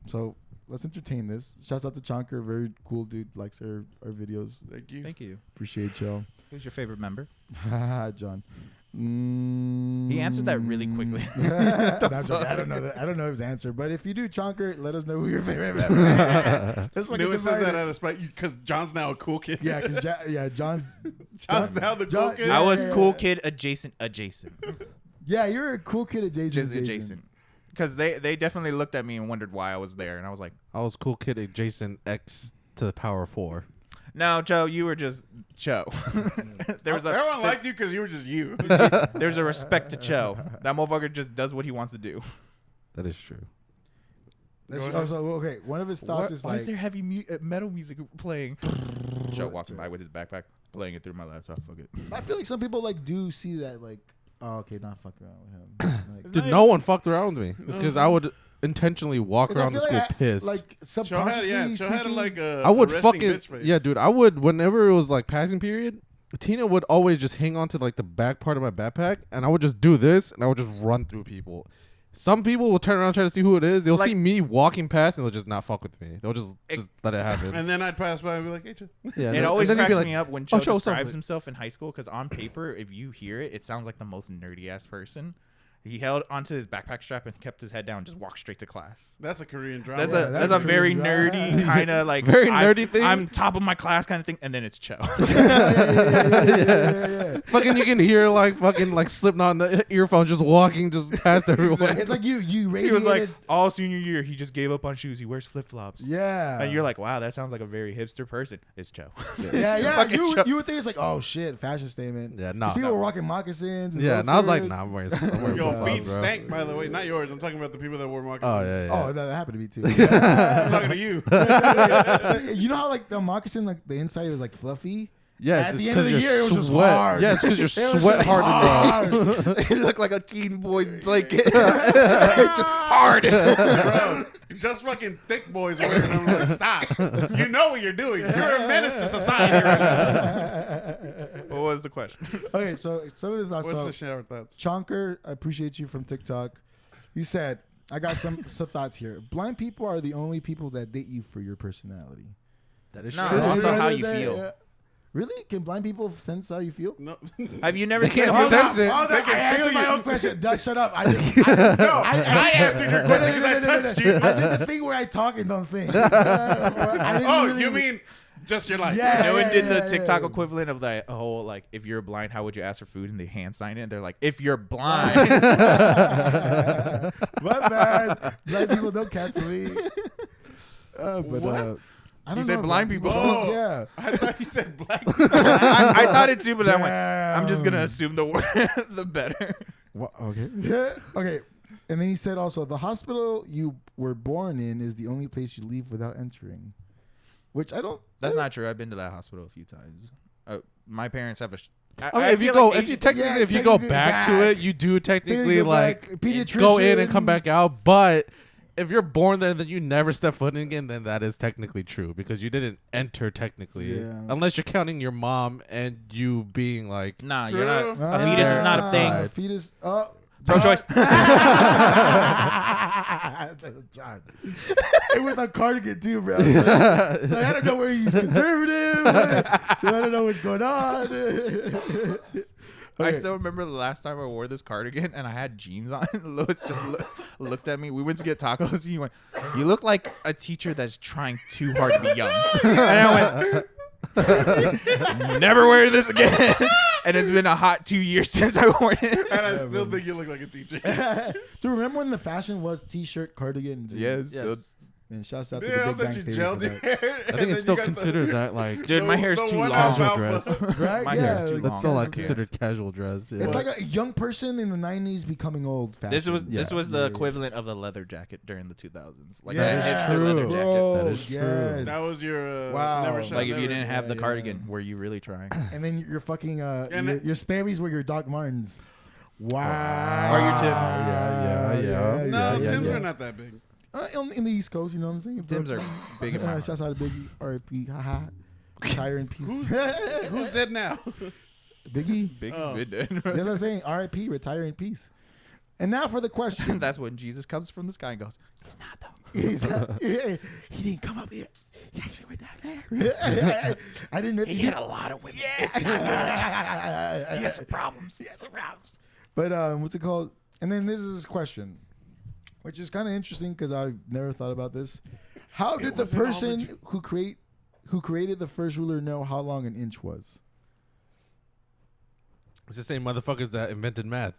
So let's entertain this. Shouts out to Chonker, very cool dude, likes our videos. Thank you. Thank you. Appreciate y'all. Who's your favorite member? John. He answered that really quickly. No, I'm joking. I don't know that. I don't know his answer, but if you do, Chonker, let us know who your favorite member is. Let's fucking Lewis says divide that it. out of spite because John's now a cool kid. Yeah, because John's John's now the cool kid. I was yeah, cool yeah. kid adjacent. Yeah, you're a cool kid adjacent. Just adjacent. Because they definitely looked at me and wondered why I was there. And I was like, I was cool kid adjacent X to the power of 4. no, Joe, you were just Joe. there was Everyone liked you because you were just you. there's a respect to Joe. That motherfucker just does what he wants to do. That is true. Okay, one of his thoughts is why like, is there heavy metal music playing? Joe walking by with his backpack, playing it through my laptop. Fuck it. I feel like some people like do see that like, oh, okay, not fuck around with him. Like, Dude, no one fucked around with me. It's because I would intentionally walk 'cause I around the feel school like pissed. like Joe had, subconsciously Joe had speaking, like a I would a resting fucking bitch face. yeah, dude. I would whenever it was like passing period. Tina would always just hang on to like the back part of my backpack, and I would just do this, and I would just run through people. Some people will turn around and try to see who it is. They'll Like- see me walking past, and they'll just not fuck with me. They'll just let it happen. And then I'd pass by and be like, hey, Joe. Yeah, It always and then you'd be cracks like, me up when "Oh, Joe show us describes something." himself in high school because on paper, if you hear it, it sounds like the most nerdy ass person. He held onto his backpack strap and kept his head down, just walked straight to class. That's a Korean drama. That's Yeah, a that's that's a a very good nerdy drive. kind of like Very nerdy thing? I'm top of my class kind of thing, and then it's Joe. yeah. fucking, you can hear like fucking like Slipknot on the earphones just walking just past everyone. It's like you he radiated. was like all senior year, he just gave up on shoes. He wears flip flops. yeah, And you're like, wow, that sounds like a very hipster person. It's Joe. yeah. fucking You Joe. you would think it's like, oh shit, fashion statement. Yeah, 'Cause no. people were rocking moccasins. And Yeah, and I was like, loafers. nah, I'm wearing Yo, flip-flops, feet bro. stank, by the way. Not yours. I'm talking about the people that wore moccasins. Oh yeah, yeah. Oh, that happened to me too. I'm talking to you. You know how like the moccasin, like the inside was like fluffy. Yeah, At it's the end of because the you're year, it was just sweat. hard. Yeah, it's because you're It was sweat just hardened. hard. It looked like a teen boy's blanket. Just hard. Bro, just fucking thick boys wearing them. Like, stop. You know what you're doing. You're a menace to society right now. What was the question? Okay, so some of the thoughts. What's So the shower thoughts? Chonker, I appreciate you from TikTok. You said, I got some thoughts here. Blind people are the only people that date you for your personality. That is No, true. also how you Is that- feel. yeah. Really? Can blind people sense how you feel? No. Have you never seen can't a sense it. I They can answered feel my you. own question. Doug, shut up. I answered your question because I touched you. I did the thing where I talk and don't think. Oh, you mean just your life? Yeah. No one did the yeah, TikTok yeah. equivalent of the whole like, if you're blind, how would you ask for food? And they hand sign it. And they're like, if you're blind. My bad. Blind people don't cancel me. But What? I don't said know. blind people. Oh. Yeah. I thought you said black. I thought it too, but then I went, I'm just gonna Damn. assume the word, the better. What? Okay. Yeah. Okay. And then he said also, the hospital you were born in is the only place you leave without entering. Which I don't. That's not true. I've been to that hospital a few times. My parents have I mean, if you go, if you technically, if you go technically back to back. it, you do technically go like back, pediatrician. go in and come back out. But if you're born there and then you never step foot in again, then that is technically true because you didn't enter technically, Yeah. unless you're counting your mom and you being like. Nah, True. you're not. Ah, A fetus is not a thing. a fetus. Oh. Pro-choice. John. And with a cardigan too, bro. Like, I don't know where he's conservative. I don't know what's going on. I Okay. still remember the last time I wore this cardigan and I had jeans on. Lois just looked at me. We went to get tacos. He went, "You look like a teacher that's trying too hard to be young." And I went, "Never wear this again." And it's been a hot 2 years since I wore it. And I still think you look like a teacher. Do you remember when the fashion was t-shirt, cardigan, jeans? Yeah, it's still- Yes. Man, shouts out to Yeah, the Big that Bang you Theory gelled for your that. hair. I think it's still considered that like Dude, my hair's too long. Casual dress. Right? My yeah, hair's too like, That's long. still like Who cares? considered casual dress. Yeah. It's like a young person in the 90s becoming old fashion. This was the Yeah. equivalent of the leather jacket during the 2000s. Like Yeah, a hipster leather jacket. bro, That is true. yes. That was your Wow. never shall Like if never. you didn't have the Yeah, cardigan, were you really trying? And then your fucking And your then- Sperry's were your Doc Martens. Wow. Or your Timbs. Yeah. No, Yeah, Tim's yeah. are not that big. In the East Coast, you know what I'm saying? Timbs are big in my heart. Shouts out to Biggie, R.I.P. Haha. Retire in peace. Who's dead now? Biggie? Big Oh. mid. That's what I'm saying. R.I.P. Retire in peace. And now for the question. That's when Jesus comes from the sky and goes, "He's not though." He didn't come up here. He actually went down there. I didn't know. He hit a lot of women. It's not good. He has some problems. He has some problems. But what's it called? And then this is his question, which is kind of interesting because I've never thought about this. How did the wasn't all person who created the first ruler know how long an inch was? It's the same motherfuckers that invented math.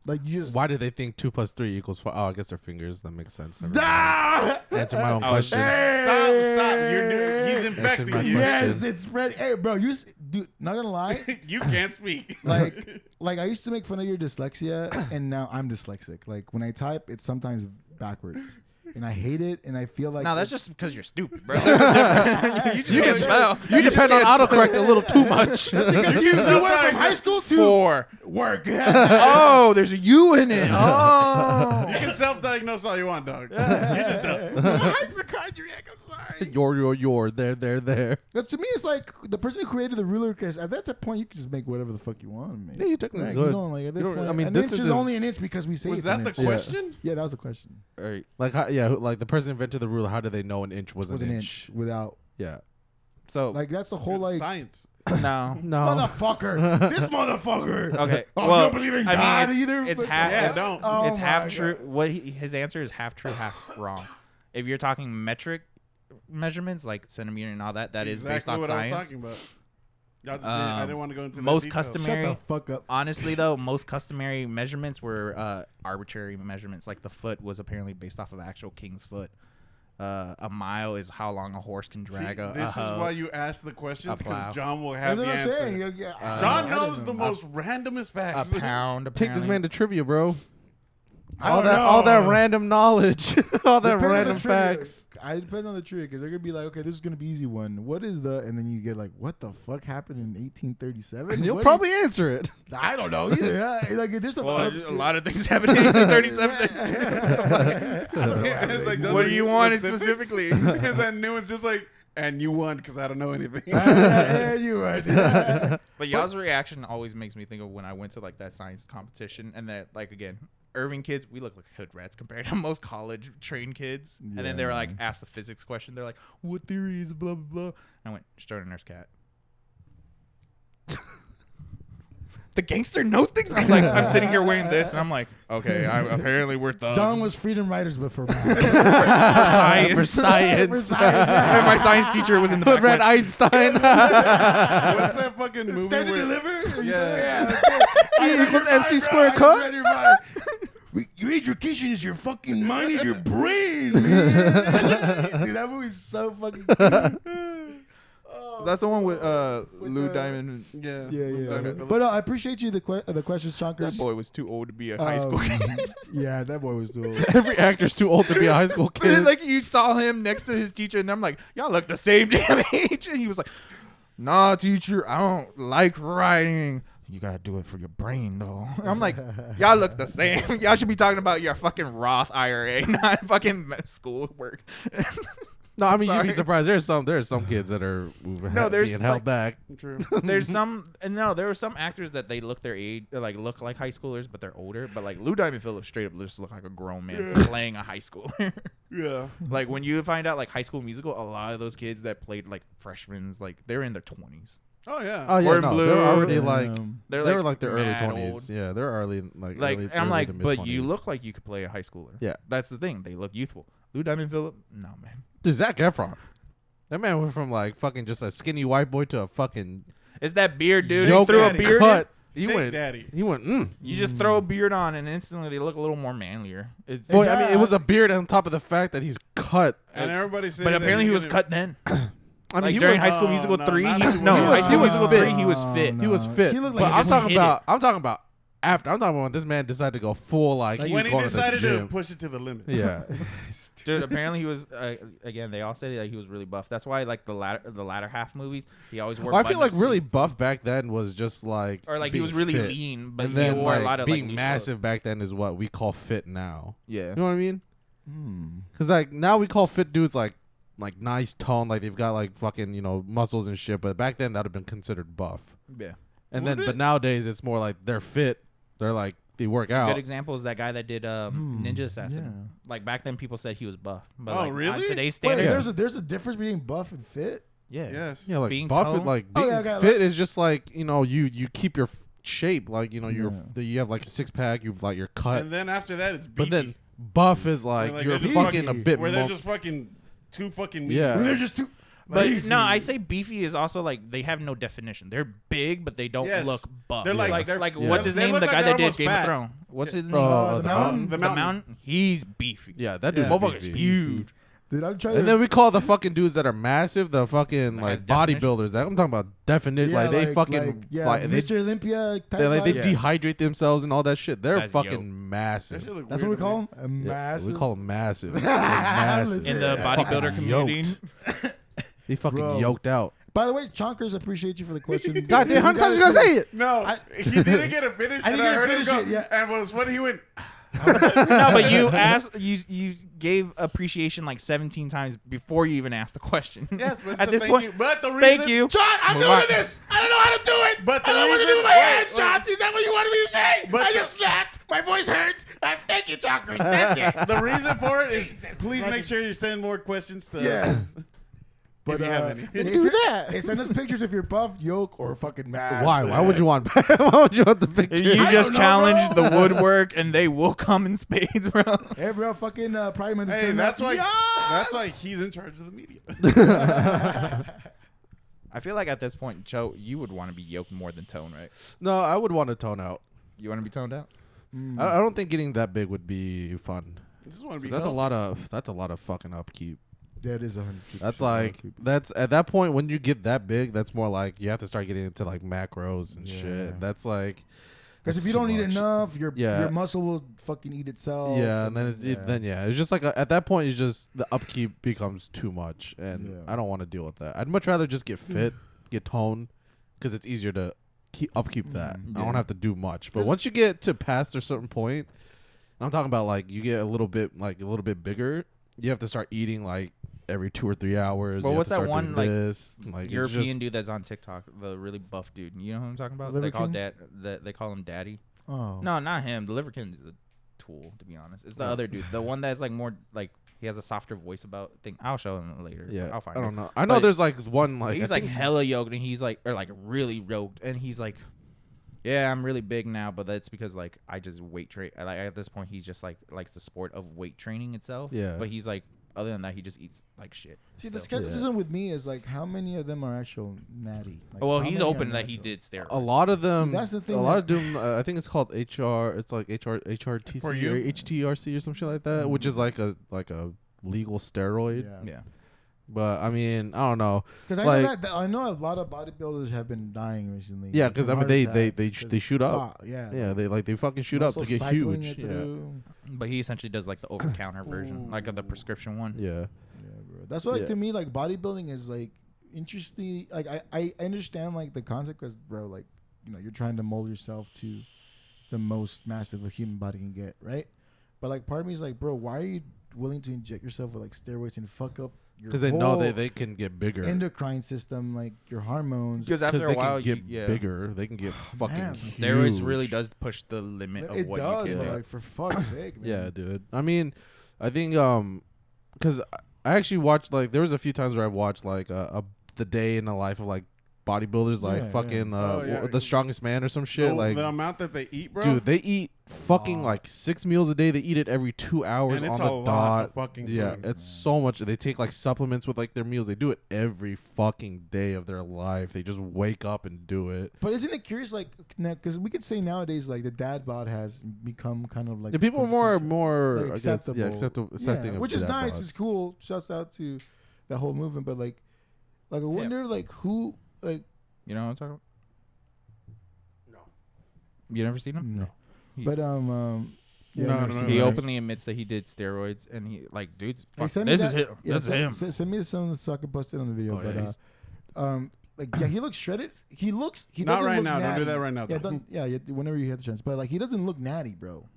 Like you just Why did they think 2 + 3 = 4? Oh, I guess their fingers. That makes sense. Never mind. Ah! Answer my own Oh, question. Stop! He's infecting my you. question. Yes, it's spread. Hey, bro, dude, not gonna lie. You can't speak. Like I used to make fun of your dyslexia, and now I'm dyslexic. Like when I type, it's sometimes backwards, and I hate it, and I feel like No, that's just because you're stupid, bro. You just can't spell. You depend on autocorrect a little too much. because you went from high school to Four. work. Oh, there's a U in it. Oh. You can self-diagnose all you want, dog. You're just dumb. Hypochondriac. I'm sorry. Your. There. Because to me, it's like the person who created the ruler. Because at that point, you can just make whatever the fuck you want, man. Yeah, you technically Right? could. You don't like at this You don't- point. I mean, an this inch is is just- only an inch because we say Was it's that an the inch. question? Yeah, that was a question. All right. Like, like the person invented the ruler. How did they know an inch was Was an an inch? inch without Yeah. So like that's the whole like Science. no. No. motherfucker. This motherfucker. Okay. Oh, well, you don't believe in God it's, either? It's But- half. Yeah, don't. Oh it's my half God. true. His answer is half true, half wrong. If you're talking metric measurements like centimeter and all that, that is based exactly off what I was science. talking about. Y'all just I didn't want to go into most that detail. customary- Shut the fuck up. Honestly, though, most customary measurements were arbitrary measurements. Like the foot was apparently based off of actual king's foot. A mile is how long a horse can See, drag a this is hoe. why you ask the questions plow. because John will That's have what the I'm answer. saying. John I knows don't the know. most randomest A facts. pound. Take this man to trivia, bro. I All don't that, all that know. random knowledge, all that Depends on the random trivia. facts. It depends on the trivia because they're gonna be like, okay, this is gonna be easy one. What is the? And then you get like, what the fuck happened in 1837? And you'll What probably answer it. I don't know either. Like there's some. Well, a obscure- lot of things happened in 1837. It's like, What do you want specifics? specifically? It's that new one's just like, and you won because I don't know anything. Yeah, you're right. But y'all's reaction always makes me think of when I went to like that science competition and that like again, Irving kids, we look like hood rats compared to most college trained kids. And then they were like asked the physics question. They're like, "What theory is blah blah blah?" And I went, "Nurse cat." The gangster knows things. I'm like, I'm sitting here wearing this, and I'm like, okay, apparently we're thugs. John was freedom writers, but for math. science. For science. For science, And my science teacher was in the back. Red went, Einstein. What's that fucking movie? Stand and where- deliver. Yeah. E equals MC squared cut. Your education is your fucking mind is your brain, man. Dude, that movie's so fucking good. That's the one with Lou the- Diamond. Yeah. Yeah. But I appreciate you the questions, That Chonkers. boy was too old to be a high school kid. Yeah, that boy was too old. Every actor's too old to be a high school But then, kid. like you saw him next to his teacher, and I'm like, y'all look the same damn age, and he was like, nah, teacher, I don't like writing. You gotta do it for your brain, though. I'm like, y'all look the same. Y'all should be talking about your fucking Roth IRA, not fucking schoolwork. No, I mean you'd be Sorry. surprised. There's some kids that are there's, being held like- back. True. There's some, and no, there were some actors that they look their age, like look like high schoolers, but they're older. But like Lou Diamond Phillips straight up just look like a grown man playing a high schooler. Yeah. Like when you find out like High School Musical, a lot of those kids that played like freshmen, like they're in their 20s. Oh yeah. Oh yeah, Gordon no, Blue, they're already Um, like They're they like were like their early mad 20s. old. Yeah, they're early Like early, and I'm early like, to but you mid-20s. look like you could play a high schooler. Yeah. That's the thing. They look youthful. Lou Diamond Phillips, no man. Dude, Zac Efron. That man went from like fucking just a skinny white boy to a fucking It's that beard, dude. yoke You threw a and beard. cut. Big He went. Daddy. He went. You just throw a beard on, and instantly they look a little more manlier. It's, Boy, I mean, Yeah. it was a beard on top of the fact that he's cut. And everybody said. but that apparently he he's was gonna- cut then. I mean, Like he during was, High School Musical no, 3, not he, when no, he was- High School he was Musical fit. 3, he was fit. he was fit. He looked but like he I'm just talking hit about. I'm talking about after. I'm talking about when this man decided to go full like he was When he going to the decided to gym. push it to the limit. Yeah. Dude, apparently he was again. They all said that he was really buff. That's why, like the latter half movies, he always wore. Well, I feel like button-up really sleeves. buff back then was just like or like he being was really fit. lean, but And he then wore like, a lot of being like, loose massive back then is what we call fit now. Yeah. You know what I mean? Hmm. Because like now we call fit dudes like nice tone, like they've got like fucking muscles and shit. But back then that would have been considered buff. Yeah. And Would then it? but nowadays it's more like they're fit. They're like they work Good out. example is that guy that did Ninja Assassin. yeah. Like back then, people said he was buff. But Oh, like, on really? today's Wait, standard, Yeah. there's a difference between buff and fit. yeah. Yes. Yeah, like being buff it, toned. like Oh, being yeah, okay, fit is just like you keep your shape, like you're Yeah. you have like a six pack, you've like your cut. And then after that, it's beefy. But then buff is like, Like, you're they're just fucking a beefy. bit where more. they're just fucking too fucking meaty. Yeah. They're just too. But no, I say beefy is also like they have no definition. They're big, but they don't Yes. look buff. They're like- they're- like yeah. what's his They name? look The like guy they're that did almost Game fat. of Thrones. What's his name? the The mountain. The The mountain. Mountain. He's beefy. Yeah, that dude's Yeah. Motherfucker's beefy. huge. Dude, I'm trying And to. then we call the fucking dudes that are massive the fucking That like has definition? bodybuilders. That I'm talking about definite. yeah, like they fucking yeah, like they, Mr. Olympia type. they like they vibe. Yeah. dehydrate themselves and all that shit. They're That's fucking yoked. That massive. shit look That's what we weird to call me. them. A Yeah, massive. we call them massive. They're massive. In the Yeah. bodybuilder Fucking community. yoked. He fucking Bro. yoked out. By the way, Chonkers, appreciate you for the question. God damn, how many times you gonna say it? No, he didn't get it finished. I and didn't get it heard him finished go, it, yeah. And what was funny, he went, No, but you asked. You gave appreciation like 17 times before you even asked the question. yes, but At so this thank point, you. But the reason, thank you. John, I'm Move new on. to this. I don't know how to do it. But the I don't know what to do reason- with my wait, hands, wait. John. Is that what you wanted me to say? But I the- just slapped. My voice hurts. Thank you, Chonkers. That's it. The reason for it is please make sure you send more questions to Yes. us. But you have any. do that. Hey, send us pictures if you're buff, yoke, or fucking massive. Why? Why would you want? Why would you want the picture? You I just don't know, challenge bro. the woodwork, and they will come in spades, bro. Hey, bro, fucking Pride Month is Hey, coming that's up. why. Yes! That's why he's in charge of the media. I feel like at this point, Joe, you would want to be yoked more than tone, right? No, I would want to tone out. You want to be toned out? I don't think getting that big would be fun. I just want to be. 'Cause that's a healthy. lot of fucking upkeep. That is 100%. That's like that's at that point when you get that big, that's more like you have to start getting into like macros and Yeah. shit. That's like because if that's you too don't eat much. enough, your Yeah. muscle will fucking eat itself. Yeah, and then it's just like at that point, it's just the upkeep becomes too much, and Yeah. I don't want to deal with that. I'd much rather just get fit, get toned, because it's easier to upkeep that. I don't have to do much. But once you get to past a certain point, I'm talking about like you get a little bit bigger, you have to start eating like every 2 or 3 hours. Well, You have what's to that start one, doing like, this. Like it's European just- dude that's on TikTok, the really buff dude. You know who I'm talking about? Liver They call King? they call him Daddy. Oh. No, not him. The Liver King is a tool, to be honest. It's the other dude, the one that's like more like he has a softer voice about thing. I'll show him later. Yeah, I'll find I it. don't know. I know But there's like one like He's I like think- hella yoked, and he's like, or like really yoked, and he's like, yeah, I'm really big now, but that's because like I just weight train. Like at this point, he just like likes the sport of weight training itself. Yeah. But he's like, other than that, he just eats like shit. See, the still. skepticism with me is like, how many of them are actual natty? Like, Well, how he's many are open that he natural? did steroids. a lot of them. that's the thing A lot that- of them. I think it's called HR. It's like HRTC For you? or HTRC or some shit like that, which is like a legal steroid. Yeah. But I mean, I don't know. Because I Like- know that I know a lot of bodybuilders have been dying recently. Yeah, like, 'cause, from I mean, heart they attacks, they 'cause- shoot up. Yeah. Yeah, they fucking shoot up to Muscle get cycling huge. it Yeah. through. But he essentially does like the over-counter version, like of the prescription one. Yeah. Yeah, bro. That's why, like, Yeah. to me, like bodybuilding is like interesting. Like I understand like the concept because bro, like you're trying to mold yourself to the most massive a human body can get, right? But like part of me is like, bro, why are you willing to inject yourself with like steroids and fuck up your Because they know whole they can get bigger. endocrine system, like your hormones? Because Because after they a while, can get yeah. bigger. They can get fucking man. Steroids huge. really does push the limit of It what does, you but can do. like for fuck's sake, man. Yeah, dude. I mean, I think because I actually watched like there was a few times where I've watched like the day in the life of like bodybuilders, like Yeah, fucking Oh, yeah. the strongest man or some shit. Like, the amount that they eat, bro. dude, they eat fucking Fuck. like 6 meals a day. They eat it every 2 hours and it's on a the lot dot. of fucking Yeah, food. it's so much. They take like supplements with like their meals. They do it every fucking day of their life. They just wake up and do it. But isn't it curious, like, because we could say nowadays, like, the dad bod has become kind of like Yeah, people are more like, I guess, acceptable, yeah, accepting of which is dad nice. bods. It's cool. Shouts out to that whole movement. But like I wonder, like, who, like, You know what I'm talking about? You never seen him? no, He- but No, I've no, never no, seen He it. openly admits that he did steroids, and he like, dudes, Hey, fuck, send me this is that- him. Yeah, This is him. Send me some so I can post it on the video. Oh, yeah, but he's- like, yeah, he looks shredded. He Not doesn't right look now. Don't natty. do that right now. Yeah, though. whenever you have the chance. But like, he doesn't look natty, bro.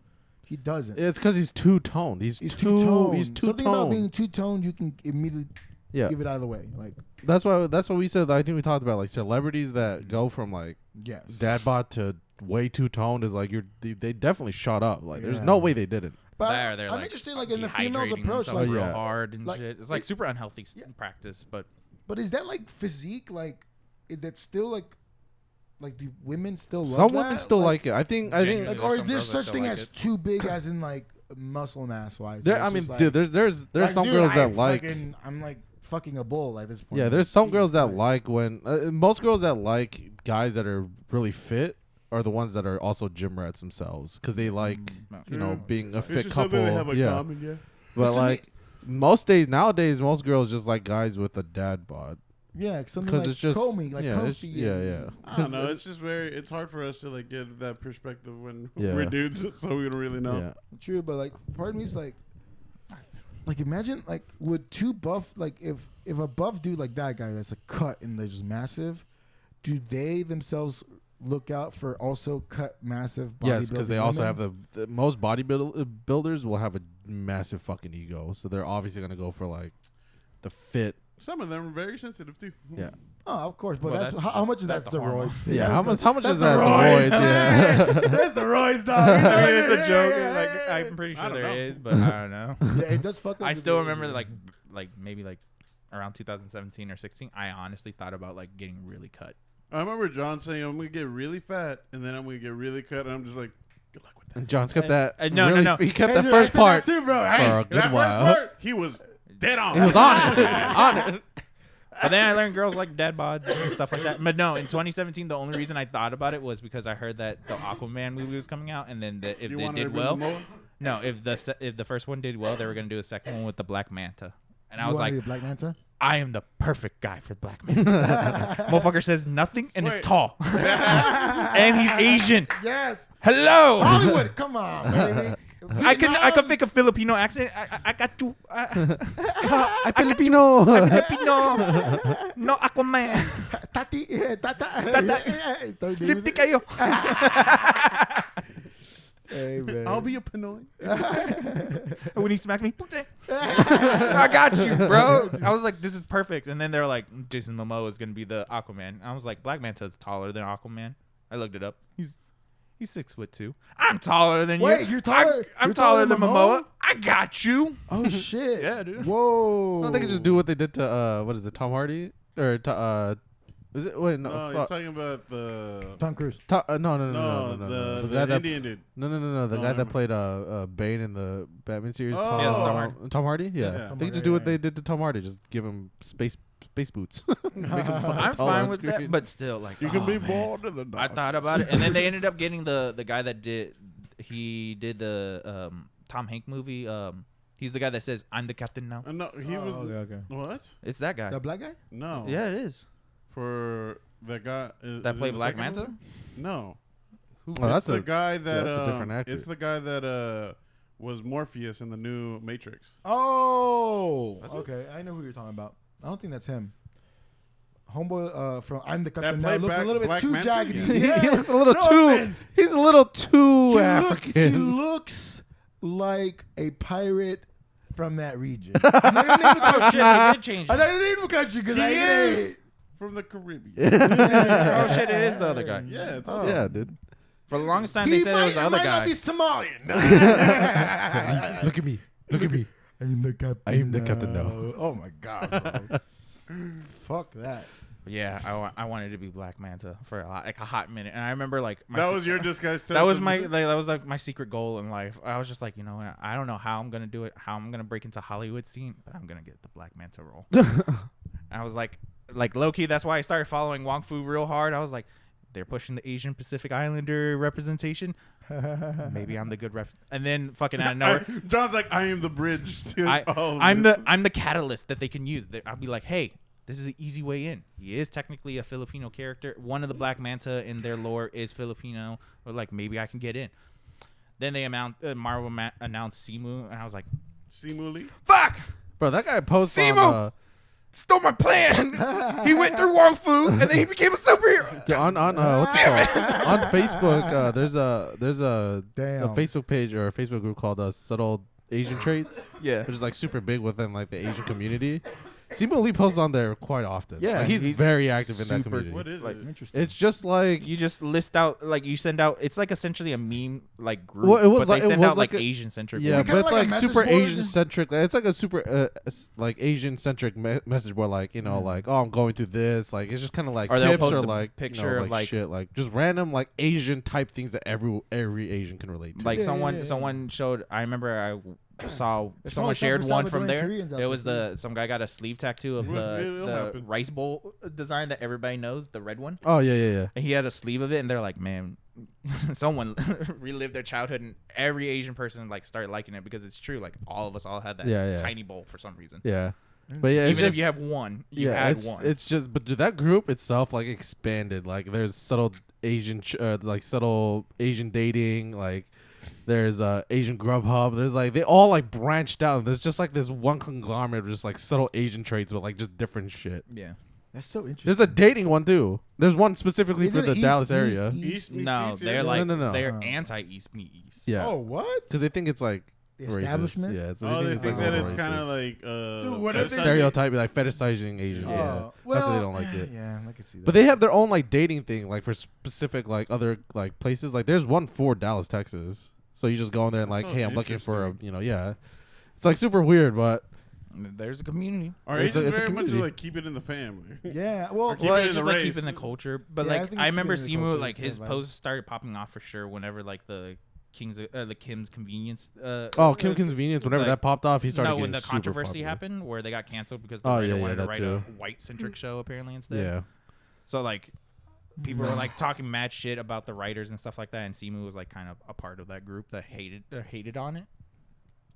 He doesn't. It's because he's two toned. He's He's two. two-toned. He's two Something about toned. being two-toned, you can immediately Yeah, give it out of the way. Like, that's what we said. I think we talked about like celebrities that go from like yes. dad bod to way two toned is like they definitely shot up. Like there's Yeah. no way they didn't. But They're I'm like interested, like, in the female's dehydrating approach. themselves Like, real Yeah. hard and like, shit. It's like it- super unhealthy Yeah. practice, but but is that like physique? Like, is that still like do women still love Some that? women still like it. I think. Genuinely. like, There's or is some there girls that such still thing like as it. too big, as in like muscle mass wise? There, Where I it's mean, just dude, like- there's like, some dude, girls I that like. I'm like fucking a bull at this point. Yeah, there's some Jesus girls that Christ. like when most girls that like guys that are really fit are the ones that are also gym rats themselves because they like you know Yeah. being a It's fit just couple. something they have in Yeah, common, yeah. but Listen, like nowadays, most girls just like guys with a dad bod Yeah, something because like it's just Comey, like yeah, it's, comfy. yeah, and- yeah. I don't know. It's just it's hard for us to like get that perspective when Yeah. we're dudes, so we don't really know. Yeah. True, but like part of me is like imagine like would two buff like if a buff dude like that guy that's a cut and they're just massive, do they themselves look out for also cut massive? Yes, because bodybuilding they also women? have the most bodybuilders will have a massive fucking ego, so they're obviously gonna go for like the fit. Some of them are very sensitive too. Yeah, Oh, of course, but Well, that's, that's how just- much is that's that the hormone. steroids? yeah. That's How much that's is the that? roids. The roids, yeah. That's the roids, dog. I mean, it's a joke. Yeah, Like, yeah, yeah. I'm pretty I sure don't there know. is, but I don't know. Yeah, it does fuck up. I the still video. remember like maybe like around 2017 or 16. I honestly thought about like getting really cut. I remember John saying, "I'm gonna get really fat, and then I'm gonna get really cut," and I'm just like, "Good luck with that." And John's kept that. no, really, no. He kept Hey, that dude, first I said that part too, bro. for Hey, a good that while. first part, he was dead on. He was on it. On it. But then I learned girls like dad bods and stuff like that. But no, in 2017, the only reason I thought about it was because I heard that the Aquaman movie was coming out, and then if You they wanted did to be well, Momoa? no, if the first one did well, they were gonna do a second one with the Black Manta. And I You was wanna like, be a Black Manta? I am the perfect guy for Black Manta. Motherfucker says nothing and is Wait. tall, and he's Asian. Yes. Hello. Hollywood, come on, baby. I can fake a Filipino accent. I got you. I Filipino. Filipino. No Aquaman. Tati, tata. Start doing Lipstick kayo. it. Hey, man. I'll be a Pinoy. When he smacks me, I got you, bro. I was like, this is perfect. And then they're like, Jason Momoa is gonna be the Aquaman. I was like, Black Manta's taller than Aquaman. I looked it up. He's 6'2". I'm taller than you. Wait, you're taller- I'm you're taller than Momoa. Momoa? I got you. Oh shit. Yeah, dude. Whoa. No, they could just do what they did to what is it, Tom Hardy or is it? Wait, no, No, you're talking about the Tom Cruise. no, the guy that Indian dude. no, the Oh, guy never that played Bane in the Batman series. Oh. Yeah, it's Tom Hardy. Tom Hardy. Yeah, Yeah. they Tom could just Hardy, do what yeah. they did to Tom Hardy. Just give him space boots. Make him fucking I'm taller fine on with screen. that, but still, like, You can oh, be man. born in the dark. I thought about it, and then they ended up getting the guy that did the Tom Hanks movie. He's the guy that says, "I'm the captain now." No, he was. okay. What? It's that guy. The black guy? No. Yeah, it is. For the guy That is played it the Black second Manta? movie? No. Oh, It's that's the a guy that that's a different actor. It's the guy that was Morpheus in the new Matrix. Oh. That's it? Okay. I know who you're talking about. I don't think that's him. homeboy from I'm the Captain played Now looks a Black- little bit Black too Manta? jaggedy. Yeah. He looks a little No too. offense. He's a little too He African. looks like a pirate from that region. I'm not gonna name the country. Oh shit, they did change. I'm Him. not gonna name the country because I is. ain't. From the Caribbean. Oh shit, it is the other guy. Yeah, it's Oh. Yeah, dude. For the longest time, they said it was the other might guy. not be Somalian. Look at me. Look at me. I'm the captain. I am the captain now. Oh my god, bro. Fuck that. Yeah, I wanted to be Black Manta for like a hot minute, and I remember like That was your disguise test. that was like my secret goal in life. I was just like, you know what? I don't know how I'm gonna do it, how I'm gonna break into Hollywood scene, but I'm gonna get the Black Manta role. I was like low key. That's why I started following Wong Fu real hard. I was like, they're pushing the Asian Pacific Islander representation. Maybe I'm the good rep. And then fucking out of nowhere, John's like, I am the bridge to all of I'm this. the catalyst that they can use. I'll be like, hey, this is an easy way in. He is technically a Filipino character. One of the Black Manta in their lore is Filipino. Or like, maybe I can get in. Then they Marvel announced Simu, and I was like, Simuli. fuck! Bro, that guy posts Simo! on Stole my plan. He went through Wong Fu, and then he became a superhero. on what's it called? On Facebook, there's a Damn. Facebook page or a Facebook group called Subtle Asian Traits, Yeah. which is like super big within like the Asian community. Simu Lee posts on there quite often. Yeah, Like, he's he's very active in that super- community. What is Like, it? Interesting. It's just like You just list out, like, you send out, it's like essentially a meme, like, group. Well, it was but like- they it send was out, like, like a- Asian centric. yeah, it but kinda it's like a like message super board? Asian centric. It's like a super like Asian centric message board. Like like I'm going through this. Like it's just kind of like Or they'll tips post or a like picture of, like- shit, like just random like Asian type things that every Asian can relate to. Like Yeah, someone yeah. showed. I remember I saw It's someone probably shared something for one from Salvadoran there. Koreans out It was there, some guy got a sleeve tattoo of It'll the happen. rice bowl design that everybody knows, the red one. Oh yeah. And he had a sleeve of it, and they're like, man, someone relived their childhood, and every Asian person like started liking it because it's true. Like all of us all had that Yeah. tiny bowl for some reason. Yeah. But yeah, it's Even just, if you have one, you yeah, had it's, one. It's just, but dude, that group itself like expanded. Like there's subtle Asian, like subtle Asian dating. Like there's Asian Grubhub. There's like they all like branched out. There's just like this one conglomerate of just like subtle Asian traits, but like just different shit. Yeah. That's so interesting. There's a dating one too. There's one specifically Isn't for the it East Dallas meet area. East meets No, East, they're yeah. like No. they're Oh. anti-East meet East. Yeah, Oh, what? because they think it's like The racist. establishment? Yeah, it's, Oh, they it's, think like, that a it's little kind of racist. like Dude, what if they- stereotype, like fetishizing Asians. Oh, Yeah, well, that's why they don't like it. Yeah, I can see that. But they have their own like dating thing, like for specific like other like places. Like there's one for Dallas, Texas. So you just go in there and That's like, so hey, I'm looking for a, yeah. It's like super weird, but There's a community. Are It's a- Asians it's a very much community. like keep it in the family? Yeah, well, Keep Well, it it's in just the like race. keeping the culture. But Yeah, I like think I it's remember keeping it in the Simu, culture, like his the vibe. posts started popping off for sure whenever like the Kim's Convenience. Kim Convenience. Whenever like- that popped off, he started No, getting when the super controversy popular. happened where they got canceled because the Oh, writer yeah, wanted to that write too. a white centric show apparently instead. Yeah, So like people were like talking mad shit about the writers and stuff like that, and Simu was like kind of a part of that group that hated on it.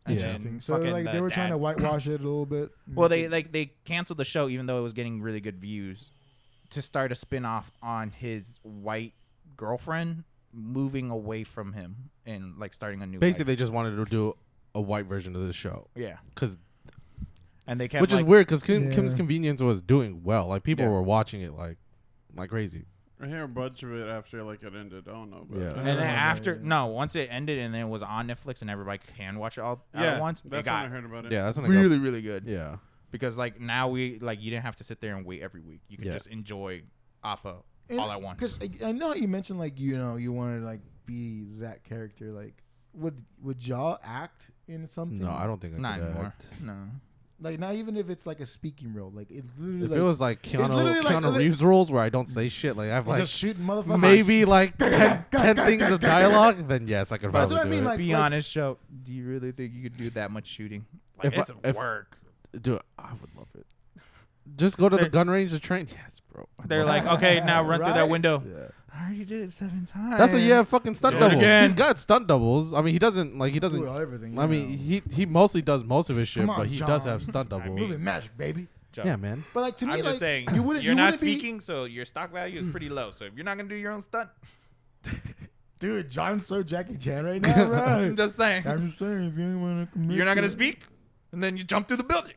And then interesting. So fucking like the they were trying dad- to whitewash it a little bit. Well, they canceled the show even though it was getting really good views to start a spin-off on his white girlfriend moving away from him and like starting a new basically life. they just wanted to do a white version of the show Yeah. because, And they kept which is like, weird because Yeah. Kim's Convenience was doing well. Like people Yeah. were watching it like crazy. I hear a bunch of it after like it ended. I don't know. But Yeah. and then Yeah, after yeah. once it ended and then it was on Netflix and everybody can watch it all yeah, at once, that's it when I got heard about it. Yeah, that's when I really really good. Yeah, Because like now we like you didn't have to sit there and wait every week. You could Yeah. just enjoy Appa all at once. Because I know how you mentioned like you wanted to like be that character. Like, would y'all act in something? no, I don't think I Not could anymore. act. No. Like not even if it's like a speaking role. Like it's literally If like it was like literally like- Keanu Reeves rules where I don't say shit, like I have like just shooting motherfuckers. maybe like 10 things of dialogue, then yes, I could That's probably what I do mean, it. like- Be honest, Joe. Do you really think you could do that much shooting? Like, If it's I- work. Do it. I would love it. Just go to the They're- gun range to train. Yes, bro. I'd They're love like, okay, now run through that Right? window. it. Yeah. I already did it 7 times. That's what you have fucking stunt Do it doubles. again. He's got stunt doubles. I mean, he doesn't. do everything. I mean, he mostly does most of his shit, Come on, but he does John. have stunt I doubles. mean- moving magic, baby. Joe. Yeah, man. But like to me, I'm like just saying, you wouldn't. you're you not wouldn't be- speaking, so your stock value is pretty low. So if you're not gonna do your own stunt, Dude, John's so Jackie Chan right now, I'm right? just saying, I'm just saying, if you ain't wanna commit you're not to gonna it- speak. and then you jump through the building.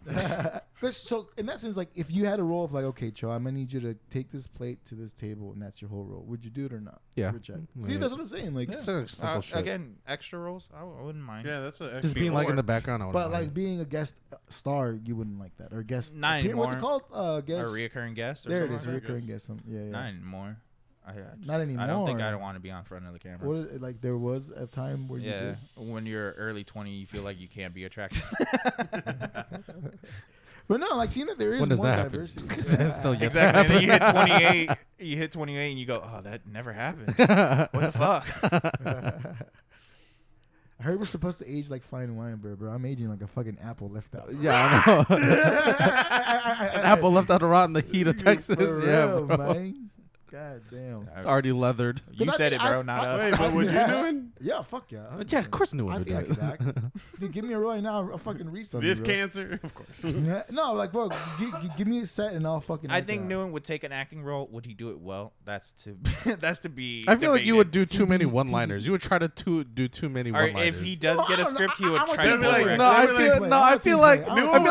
So in that sense, like if you had a role of like, okay, Cho, I'm gonna need you to take this plate to this table, and that's your whole role. Would you do it or not? Yeah. For a check. See, that's what I'm saying. Like, It's like simple shit. Again, extra rolls, I wouldn't mind. Yeah, that's a Just being like in before. the background. I but wouldn't like mind. being a guest star, you wouldn't like that, or guest. Not What's it anymore. called? A Guest. reoccurring guest. Or There it something is, like that? recurring guest. Yeah, yeah. Not anymore. Not anymore. I don't think I want to be on front of the camera. What is it, like there was a time where you Yeah, did. when you're early 20, you feel like you can't be attractive. But no, like seeing that there is When does more that happen? diversity. It's still yet to Exactly. And then you hit happen. 28. You hit 28, and you go, "Oh, that never happened. What the fuck?" I heard we're supposed to age like fine wine, bro. I'm aging like a fucking apple left out. Yeah, I know. An apple left out around in the heat of Texas. For Yeah, real, bro. man. God damn. It's already leathered. You 'Cause I said think it, bro, not us. Wait, but what you doing? Yeah, fuck yeah. Yeah, of course, knew I what think I it could act. Dude, give me a role right now. I'll fucking read something. This bro. cancer, of course. Yeah, no, like, bro, give me a set and I'll fucking. I act think it out. Nguyen would take an acting role. Would he do it well? That's to that's to be. I feel like you would debated. do too many TB. one-liners. You would try to do too many Or one-liners. if he does No, get I a don't know. script, he would I'm a try team to player. direct. No, I They feel would no, I feel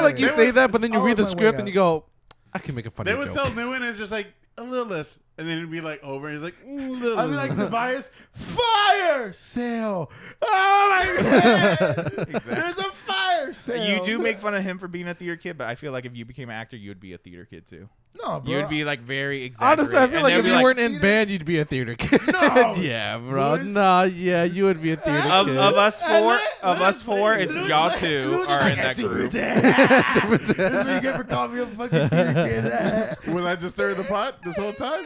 like you say that, but then you I'll read the work my script way and you out. go, I can make a funny They would joke. tell Nguyen it's just like a little less, and then it'd be like over, and he's like little. I'd be like Tobias, fire sale. Oh my god, there's a fire sale. You do make fun of him for being a theater kid, but I feel like if you became an actor, you would be a theater kid too. no, bro. You would be like very exaggerated. Honestly, I feel And like they'd if be you weren't in theater- band, you'd be a theater kid. No. Yeah, bro. Louis- Nah, yeah, you would be a theater of kid. us four, it's y'all two are in that group. That's what you get for calling me a fucking theater kid. Was I just stirring the pot this whole time?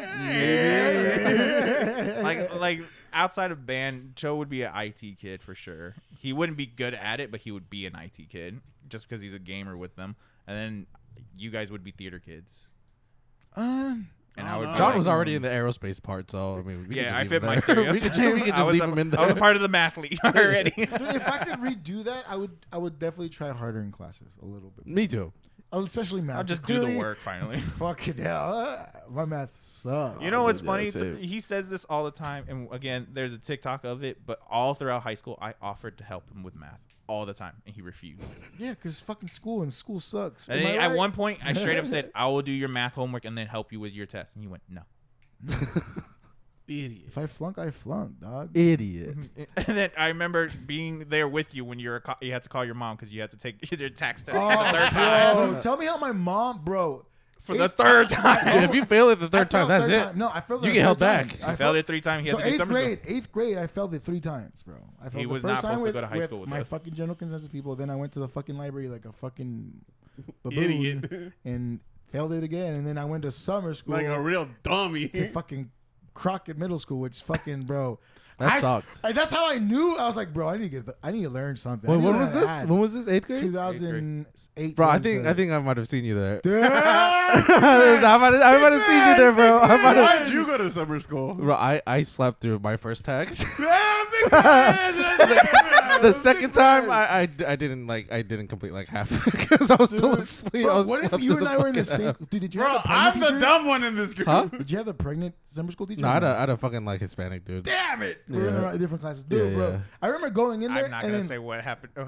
Like outside of band, Cho would be an IT kid for sure. He wouldn't be good at it, but he would be an IT kid just because he's a gamer with them. And then you guys would be theater kids. And I would. know. be John like, was already in the aerospace part, so I mean, we could Yeah, just I leave fit him my there. stereotype. we could just I was leave a- him in I was a there. part of the math league already. Dude, if I could redo that, I would definitely try harder in classes a little bit. Me too. Especially math. I'll just do the Clearly, work finally. Fucking hell, my math sucks. You know what's Yeah, funny? same. He says this all the time, and again, there's a TikTok of it. But all throughout high school, I offered to help him with math all the time, and he refused. Yeah, because fucking school and school sucks. And Am I then at right? one point, I straight up said, "I will do your math homework and then help you with your test." And he went, "No." Idiot. If I flunk, I flunk, dog. Idiot. And then I remember being there with you when you had to call your mom because you had to take your tax test Oh, for the third time. bro, tell me how my mom, bro. For the third time. Dude, if you fail it the I third time, failed that's third it. time. No, I failed. You it get the held third back. time. He failed it 3 times. He had So to do eighth somersault. grade, I failed it 3 times, bro. I failed He the was first not time supposed to with, go to high school with my us. fucking general consensus people. Then I went to the fucking library like a fucking Idiot. baboon and failed it again. And then I went to summer school Like a real dummy. to fucking Crockett Middle School, which fucking bro. That sucked. That's how I knew. I was like, bro, I need to learn something. Wait, I knew when I was this? had. When was this? 8th grade? 2008. Bro, I think I might have seen you there. Damn. I might have seen you there, bro. I might have. Why'd you go to summer school? Bro, I slept through my first tax. Yeah, big man. The second time, I didn't complete like half because I was still asleep. I Bro, was what if slept you through and I were in the fucking same? half. Dude, did you Bro, have a pregnant I'm the teacher? dumb one in this group. Huh? Did you have the pregnant summer school teacher? No, I had a fucking like Hispanic dude. Damn it! We were in Yeah. the different classes, dude, Yeah, bro. yeah. I remember going in there I'm not and gonna then say what happened, or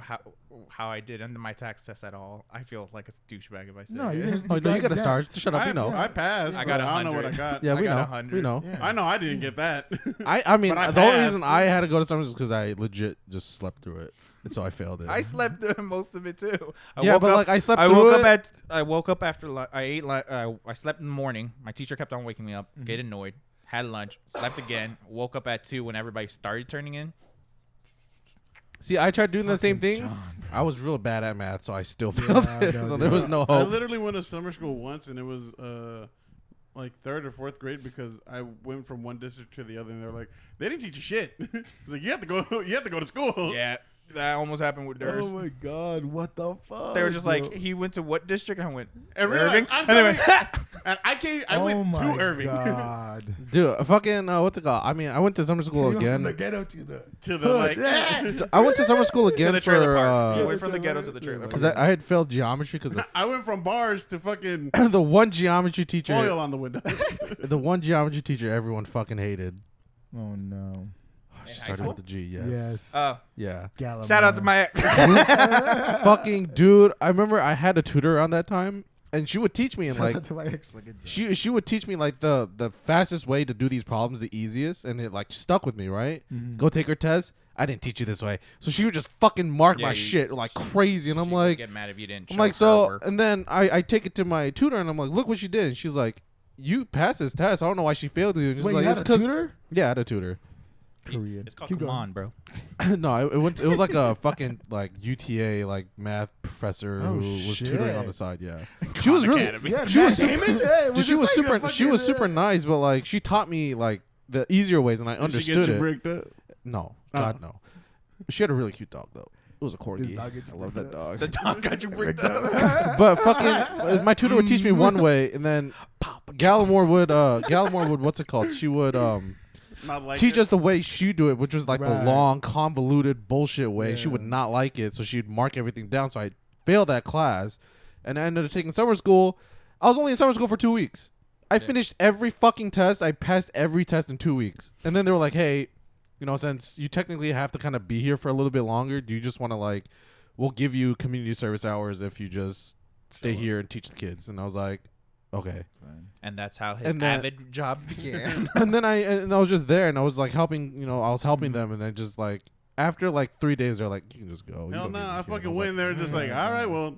how I did under my tax test at all. I feel like a douchebag if I say no, it. you didn't. Oh, no, you gotta exempt. start. Shut up, you know. I passed. I got but I don't know what I 100. got. Yeah, I we got know. 100. We know. Yeah. I know I didn't get that. I mean, But I the only passed. reason I had to go to summer is because I legit just slept through it, and so I failed it. I slept through most of it too. Yeah, but, like, I slept through woke it. up I woke up after I ate. I slept in the morning. My teacher kept on waking me up. Mm-hmm. Get annoyed. Had lunch. Slept again. Woke up at 2 when everybody started turning in. See, I tried doing the same Fucking thing. John, I was real bad at math, so I still failed it. no, So dude. there was no I hope. literally went to summer school once, and it was like 3rd or 4th grade because I went from one district to the other, and they're like, they didn't teach you shit. It's like you have to go to school. Yeah, that almost happened with Durs. Oh my god, what the fuck? They were just bro? like, he went to what district? And I went, And Irving. realized I'm And they coming, went, and I oh went my to Irving God. Dude, fucking what's it called? I mean, I went to summer school You went from the again. ghetto to the to the like. I went to summer school to again the trailer for park. You yeah, went the from the trailer ghetto to the park. trailer because park. I had failed geometry because I went from bars to fucking the one geometry teacher, oil on the window. the one geometry teacher everyone fucking hated. Oh no. She high started school? with the G. Yes. Yes. Yeah. Gallimore. Shout out to my ex. Fucking dude. I remember I had a tutor around that time, and she would teach me and Shout like out to my ex fucking job. she would teach me like the fastest way to do these problems, the easiest, and it like stuck with me. Right. Mhm. Go take her test. I didn't teach you this way, so she would just fucking mark Yeah, my you- shit like crazy, and I'm She would like, get mad if you didn't. I'm show like, her so, work. and then I take it to my tutor, and I'm like, look what she did. And she's like, you passed this test. I don't know why she failed you. And she's Wait, like, you it's had a 'cause- tutor? Yeah, I had a tutor. Korean. It's called Keep Come going. On, bro. No, it was like a fucking like UTA like math professor Oh, who was tutoring on shit. the side. Yeah, she was really Academy. Yeah, she Matt was super, Damon? Hey, was she this was like super a she was fucking, super nice, but like she taught me like the easier ways, and I Did she understood get you it. bricked up? No, Oh. God no. She had a really cute dog though. It was a corgi. dog get you I love that bricked dog. The dog got you bricked up. But fucking, my tutor would teach me one way, and then Gallimore would what's it called? She would Not like teach it? us the way she do it, which was like Right. the long, convoluted bullshit way. She would Yeah. not like it, so she'd mark everything down. So I failed that class, and I ended up taking summer school. I was only in summer school for 2 weeks. I finished every fucking test. I passed every test in 2 weeks, and then they were like, "Hey, you know, since you technically have to kind of be here for a little bit longer, do you just want to like, we'll give you community service hours if you just stay here and teach the kids?" And I was like, "Okay." And that's how his And then- avid job began. And then I was just there, and I was like helping, I was helping them, and then just like after like 3 days, they're like, "You can just go." You Hell don't no, need to I be here." fucking was went in there just like, all right, well,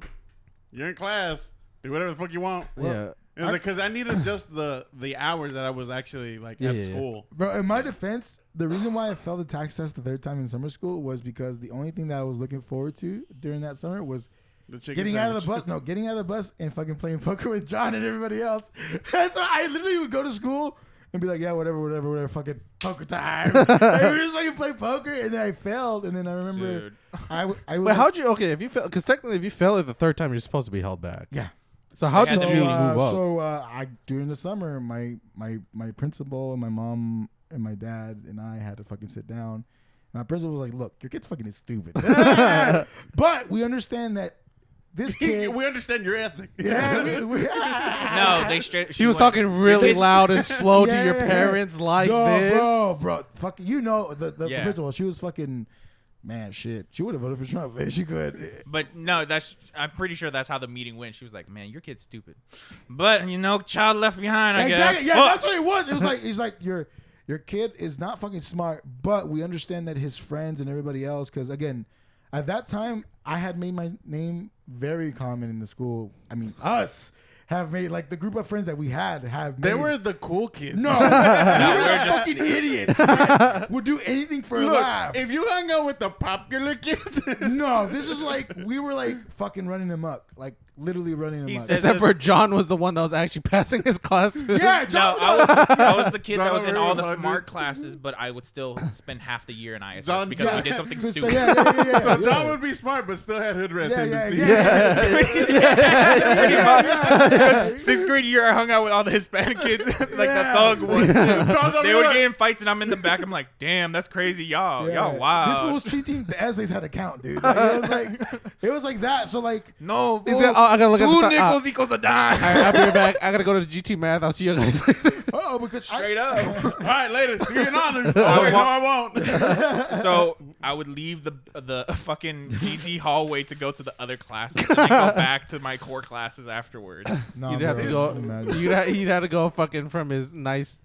you're in class. Do whatever the fuck you want. Yeah. It was like, because I needed just the hours that I was actually like Yeah, at yeah, yeah. school. Bro, in my defense, the reason why I failed the tax test the third time in summer school was because the only thing that I was looking forward to during that summer was The chicken getting out of the sandwich. bus. No, getting out of the bus and fucking playing poker with John and everybody else. And so I literally would go to school and be like, yeah, whatever, fucking poker time. And we just fucking play poker, and then I failed, and then I remember Dude. I was Wait, how'd you? Okay, if you fail, because technically, if you fail it the third time, you're supposed to be held back. Yeah. So how had did to you be- move up? So I during the summer, my principal and my mom and my dad and I had to fucking sit down. My principal was like, "Look, your kid's fucking is stupid, but we understand that this kid." We understand your ethic. Yeah, No, they straight. He was talking really loud and slow to your Yeah. parents like no, this. bro, fucking, the Yeah. principal. She was fucking, man, shit. She would have voted for Trump. Man. She could. But no, I'm pretty sure that's how the meeting went. She was like, "Man, your kid's stupid," but child left behind. I Exactly. guess. Yeah, Fuck. that's what it was. It was like it's like your kid is not fucking smart, but we understand that his friends and everybody else. Because again, at that time, I had made my name very common in the school. I mean, us have made like the group of friends that we had have. They made, were the cool kids. no, we were the fucking idiots. That would do anything for a Look, laugh. if you hung out with the popular kids, No, this is like we were like fucking running amok, like literally running He amok. said- Except for John was the one that was actually passing his classes. Yeah, No, John, I was the kid that John was in all the Overwood smart hundreds. classes, but I would still spend half the year in ISS John- because yeah. we did something Because- stupid. yeah. so John would be smart, but still had hood rat Yeah, tendencies. yeah. Sixth grade year, I hung out with all the Hispanic kids, like Yeah. the thug ones. John's over They would there. get in fights, and I'm in the back. I'm like, damn, that's crazy, y'all. Yeah. Y'all wild. This fool was cheating. The essays had to count, dude. Like, it was like that. So like, no, He said, "Oh, I gotta look at two the nickels equals a dime. All right, I'll be right back. I gotta go to the GT Math. I'll see you guys later. because Straight up. All right, later. See you in honors. Oh, wait, no, I won't. So I would leave the fucking DT hallway to go to the other classes, and then go back to my core classes afterwards. no, You'd have to go. You'd have to go fucking from his nice,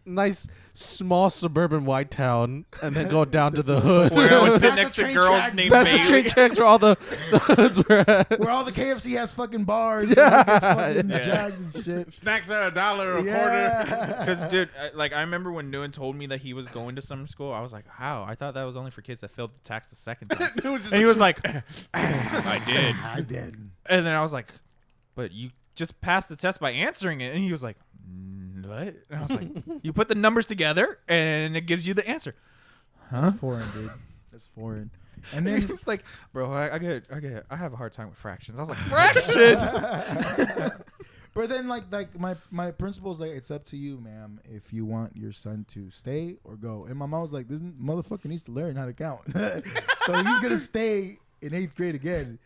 small suburban white town, and then go down to the hood. Where I would sit That's next the to train girls tracks. named That's the Bailey. train checks where all the hoods were at. Where all the KFC has fucking bars, and like, it's fucking Yeah. jagged and shit. Snacks are $1 or a quarter. Yeah. Because, dude, I remember when Nguyen told me that he was going to summer school, I was like, how? I thought that was only for kids that failed the tax the second time. It was just And he was like, I did. I did. And then I was like, but you just passed the test by answering it. And he was like, what? And I was like, you put the numbers together and it gives you the answer. That's foreign, dude. That's foreign. And And then he was like, bro, I have a hard time with fractions. I was like, fractions? But then, like my principal's like, it's up to you, ma'am, if you want your son to stay or go. And my mom was like, this motherfucker needs to learn how to count, so he's gonna stay in 8th grade again.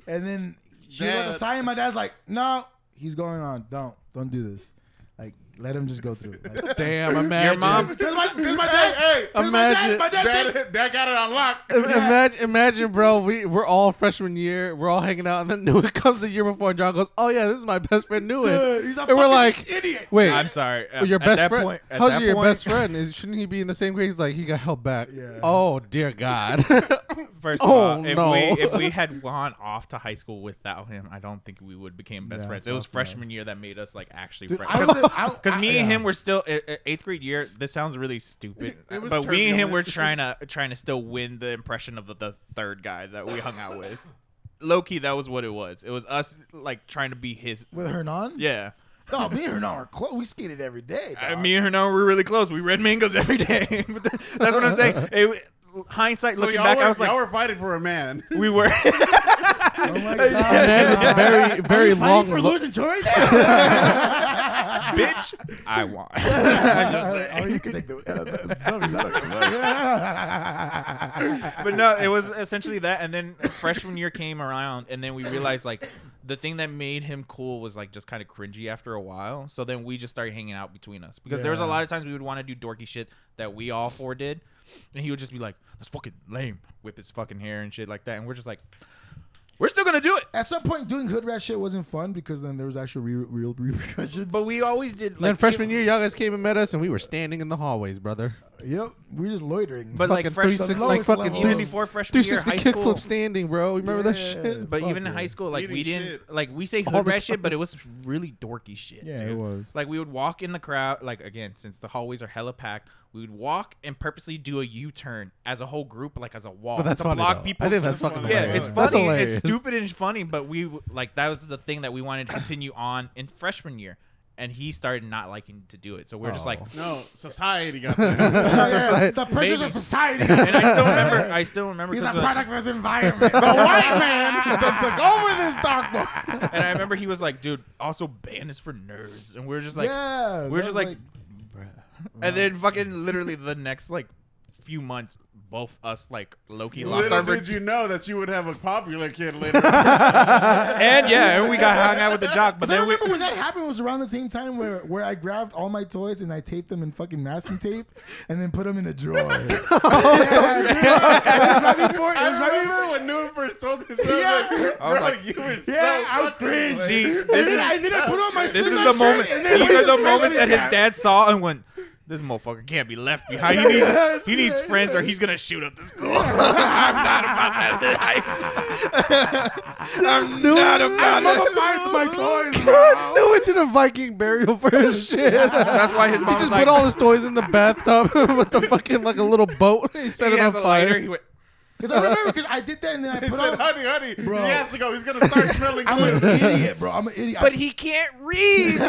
And then she was about to Dad. sign. My dad's like, no, he's going on. Don't do this. Like let him just go through it. Like, Damn, imagine. mom- Because my dad, Imagine. my dad said, Dad got it on lock. Imagine, bro. We're all freshman year. We're all hanging out, and then Newman comes the year before, and John goes, "Oh yeah, this is my best friend Newman." he's a And we're fucking like, idiot. "Wait, I'm sorry. your At best that friend? point- at How's that your point- best friend? Shouldn't he be in the same grade?" He's like, "He got held back." Yeah. Oh dear God. First of Oh, all, no. if we had gone off to high school without him, I don't think we would became best Yeah, friends. It was fuck no. freshman year that made us like actually Dude, friends. Because me and him were still 8th grade year. This sounds really stupid, It was but me and him were turbulent. trying to still win the impression of the third guy that we hung out with. Low key, that was what it was. It was us like trying to be his. With Hernan? Yeah, No, me and Hernan were close. We skated every day. dog. me and Hernan were really close. We read mangoes every day. That's what I'm saying. Hindsight, So looking y'all back, were, I was like, y'all were fighting for a man. we were. Oh my God. Man, very, very Are you long. fighting for losing Troy? Bitch, I won. Oh, you can take the W's. I don't know. But no, it was essentially that. And then freshman year came around, and then we realized like the thing that made him cool was like just kind of cringy after a while. So then we just started hanging out between us because there was a Yeah. lot of times we would want to do dorky shit that we all four did, and he would just be like, "That's fucking lame," whip his fucking hair and shit like that, and we're just like, "We're still gonna do it." At some point, doing hood rat shit wasn't fun because then there was actual real repercussions. But we always did. Then Like, freshman year, y'all guys came and met us, and we were standing in the hallways, brother. Yep, we were just loitering. But like Fucking freshman, 360, lowest like fucking level. even 360 before freshman year, 360 high school. kickflip standing, bro. Remember that Yeah. shit? But Fuck even in yeah. high school, like we Eating didn't shit. like we say All hood the rat shit, time. but it was really dorky shit. Yeah, dude. it was. Like we would walk in the crowd, like again, since the hallways are hella packed, we would walk and purposely do a U-turn as a whole group, like as a wall. But that's to funny, block though. people. I think to- that's fucking yeah, hilarious. it's That's funny. hilarious. It's stupid and funny, but we like that was the thing that we wanted to continue on in freshman year, and he started not liking to do it. So we're just like, Oh. No, society got this. Yeah, the pressures Maybe. of society. and I still remember He's a 'cause, product of his environment. The white man that took over this dark boy. and I remember he was like, dude, also band is for nerds, and we're just like, yeah, we're that just was like, and then fucking literally the next like few months, both us like Loki lost Little our did you know that you would have a popular kid later. and yeah, and we got hung out with the jock, but I then we remember when that happened was around the same time where I grabbed all my toys and I taped them in fucking masking tape and then put them in a drawer. It was right before. It I was right before. remember when Newman first told me this. Yeah. I was like, you were so Yeah, I'm fucking crazy. lame. See, And then I put on my this is Slipknot the shirt moment. and then These went are to the freshman moments that his camp. dad saw and went, "This motherfucker can't be left behind. He needs friends, or he's gonna shoot up the school." I'm not about that. I'm not about it. my toys, bro. No one did a Viking burial for his shit. That's why his He mom was just like, put all his toys in the bathtub with the fucking like a little boat. He set he it has on a lighter. fire. He went, Because I remember because I did that and then I He put said, on. honey, Bro. he has to go. He's going to start smelling I'm an good. idiot, bro. I'm an idiot. but he can't read.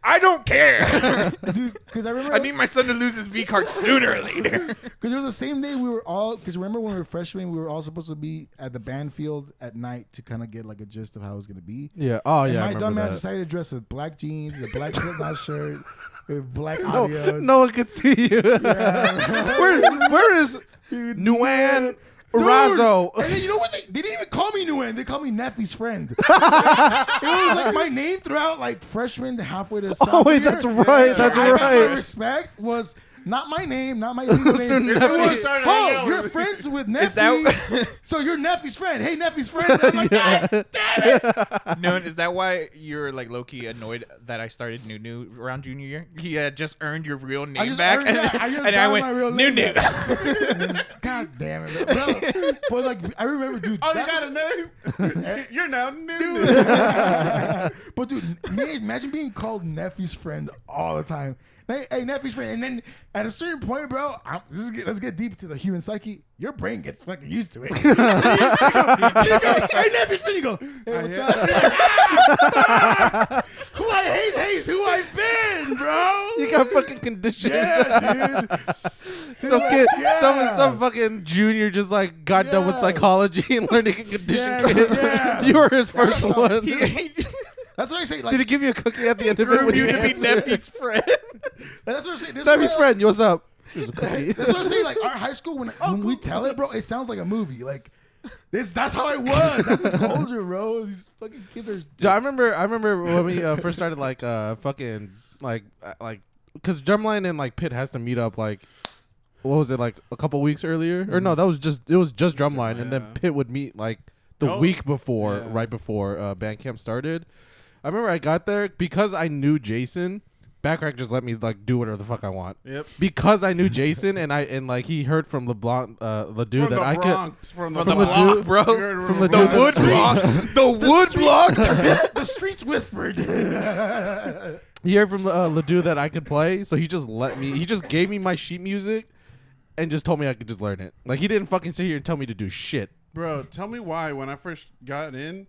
I don't care. dude, because I remember I need my son to lose his V card sooner or later. because it was the same day we were all. Because remember when we were freshmen, we were all supposed to be at the band field at night to kind of get like a gist of how it was gonna be. Yeah. Oh And yeah. I my remember dumbass that. decided to dress with black jeans, a black Slipknot shirt, with black No, audios. no one could see you. Where is Nuan Razo? And then you know what? They didn't even call me Nguyen. They called me Neffy's friend. It was like my name throughout like freshman to halfway to sophomore wait, year. that's right, So that's I guess right. My respect was not my name, not my legal name. It Neffy. was, Started hanging oh, out you're with- friends with Is Neffy. that So you're Neffy's friend. Hey, Neffy's friend. I'm like, God damn it. no? Is that why you're like low key annoyed that I started New around junior year? He had just earned your real name just back, earned and, that. I just and I got went my real New name New. God damn it, bro. But like, I remember, dude. Oh, you that's got a name? You're now new. But dude, imagine being called Neffy's friend all the time. Hey, Neffy's friend, and then at a certain point, bro, let's get deep to the human psyche. Your brain gets fucking used to it. You go, hey, Neffy's friend, you go, hey, what's up? Who I hate hates who I've been, bro. You got fucking conditioned. Yeah, dude. Some Dude, kid, yeah. some fucking junior just like got done with Yeah. psychology and learning a condition Yeah, kids. yeah. You were his first That's one. That's what I say. Like, Did he give you a cookie at the end of it? Groomed when you he to be answered? Neffy's friend. that's what I'm saying. This Neffy's is why, friend. What's up? Here's a cookie. That's what I'm saying. Like our high school, when we tell it, bro, it sounds like a movie. Like that's how it was. That's the culture, bro. These fucking kids are. Dude, I remember when we first started like fucking like because drumline and like pit has to meet up like. What was it like a couple weeks earlier? Or no, it was just drumline, and then Yeah. Pit would meet like the Oh, week before, yeah. right before band camp started. I remember I got there because I knew Jason. Backrack just let me like do whatever the fuck I want Yep. because I knew Jason and like he heard from LeBlanc Ledoux From that the I could Bronx, from the from Bronx, Ledoux- bro. You heard from the Ledoux- Bronx. The wood block. The wood block. The streets whispered. he heard from Ledoux that I could play, so he just let me. He just gave me my sheet music and just told me I could just learn it. Like he didn't fucking sit here and tell me to do shit. Bro, tell me why when I first got in,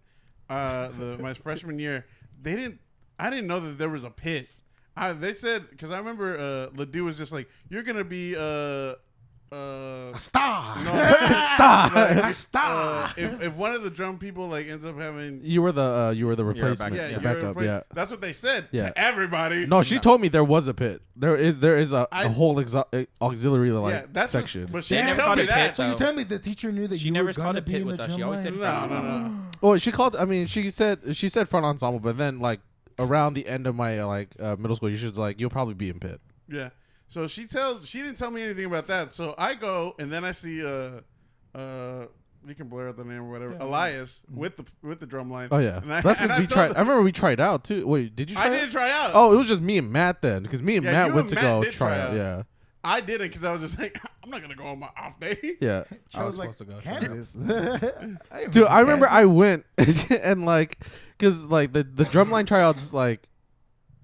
my freshman year, I didn't know that there was a pit. They said because I remember Ledoux was just like, you're gonna be A star. no, A star. if one of the drum people like ends up having You were the replacement, yeah, the you're backup, afraid- yeah. that's what they said Yeah. to everybody. No, she told me there was a pit. There is a I- whole auxiliary like yeah, that's what- section. but she They didn't never tell called me it that. pit, So you though. tell me the teacher knew that She you never were called gonna it be pit in the with us. She drum always line? said No. Well, she called. I mean, she said front ensemble, but then like around the end of my middle school, she was like, "You'll probably be in pit." Yeah. So she didn't tell me anything about that. So I go and then I see you can blur out the name or whatever. Elias with the drum line. Oh yeah, And I- that's and because I we told tried. her- I remember we tried out too. Wait, did you try? I out? didn't try out. Oh, it was just me and Matt then, because me and Yeah, Matt you went and to Matt go did try try out. out. Yeah, I didn't because I was just like, I'm not gonna go on my off day. yeah. I was like, supposed to go. Kansas. Dude, I remember I went and like, cause like the drumline tryouts like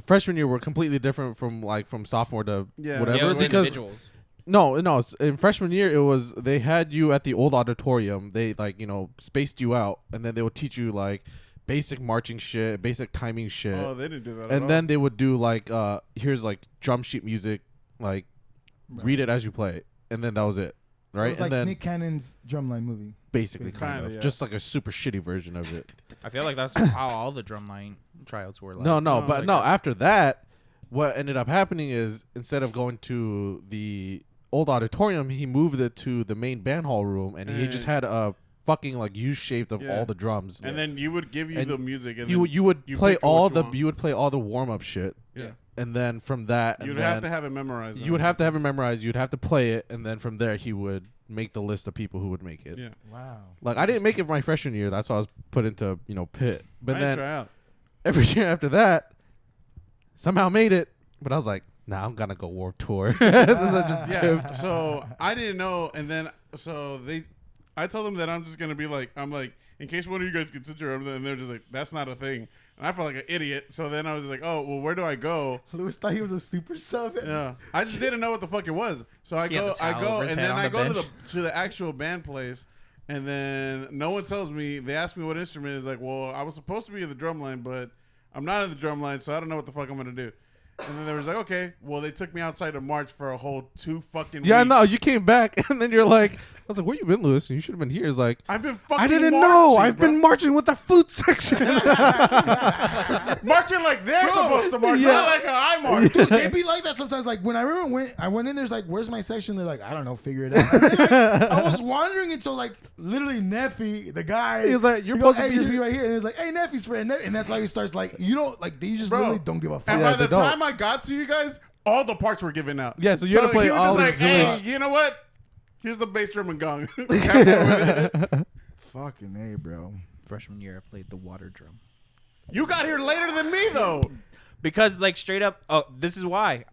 freshman year were completely different from sophomore to Yeah. whatever Yeah, it was because individuals. no, in freshman year it was they had you at the old auditorium. They spaced you out, and then they would teach you like basic marching shit, basic timing shit, Oh, they didn't do that. at and all. then they would do like here's like drum sheet music, like read it as you play, and then that was it, right? It was like and then Nick Cannon's drumline movie. basically Kinda, kind of yeah. just like a super shitty version of it. I feel like that's how all the drumline tryouts were. Like. No, no, but like no. that. After that, what ended up happening is instead of going to the old auditorium, he moved it to the main band hall room, and he just had a fucking like U-shaped of Yeah. all the drums. and then you would give you And the music, and you then you would you play pick what all you the want. you would play all the warm up shit, Yeah. and then from that, You'd and have then to have it memorized. you would have to have it memorized. You'd have to play it, and then from there he would make the list of people who would make it. Yeah. Wow. Like I didn't make it my freshman year. That's why I was put into pit. But I then didn't try out. every year after that, somehow made it. But I was like, nah, I'm gonna go Warped Tour. This is just Yeah. dipped. So I didn't know, and then I told them that I'm just gonna be like, in case one of you guys gets injured, and they're just like, that's not a thing, and I felt like an idiot. So then I was like, oh well, where do I go? Lewis thought he was a super sub. Yeah, I just didn't know what the fuck it was. So I He had go, the towel over his and head then on I the go bench. to the actual band place, and then no one tells me. They ask me what instrument is. Like, well, I was supposed to be in the drum line, but I'm not in the drum line, so I don't know what the fuck I'm gonna do. And then they was like, okay, well, they took me outside to march for a whole 2 fucking Yeah, weeks. no, you came back, and then you're like, I was like, where you been, Lewis? You should have been here. It's like, I've been fucking I didn't marching, know. I've bro. been marching with the flute section. marching like they're supposed to march, yeah. not like how I march. Dude, they be like that sometimes. Like when I remember I went in there's like, where's my section? They're like, I don't know, figure it out. I was wandering until like literally Neffy, the guy. He's like, you're he goes, supposed to hey, be just be here. right here. And he's like, hey, Neffy's friend. And that's how he starts like, you don't like, they just Bro. literally don't give a fuck. And Yeah, by the they don't. time I got to you guys, all the parts were given out. Yeah, so you had to play he was all just the like, auxiliary- hey, you know what? Here's the bass drum and gong. Fucking A, bro. Freshman year, I played the water drum. You got here later than me, though. Because, like, straight up, oh, this is why.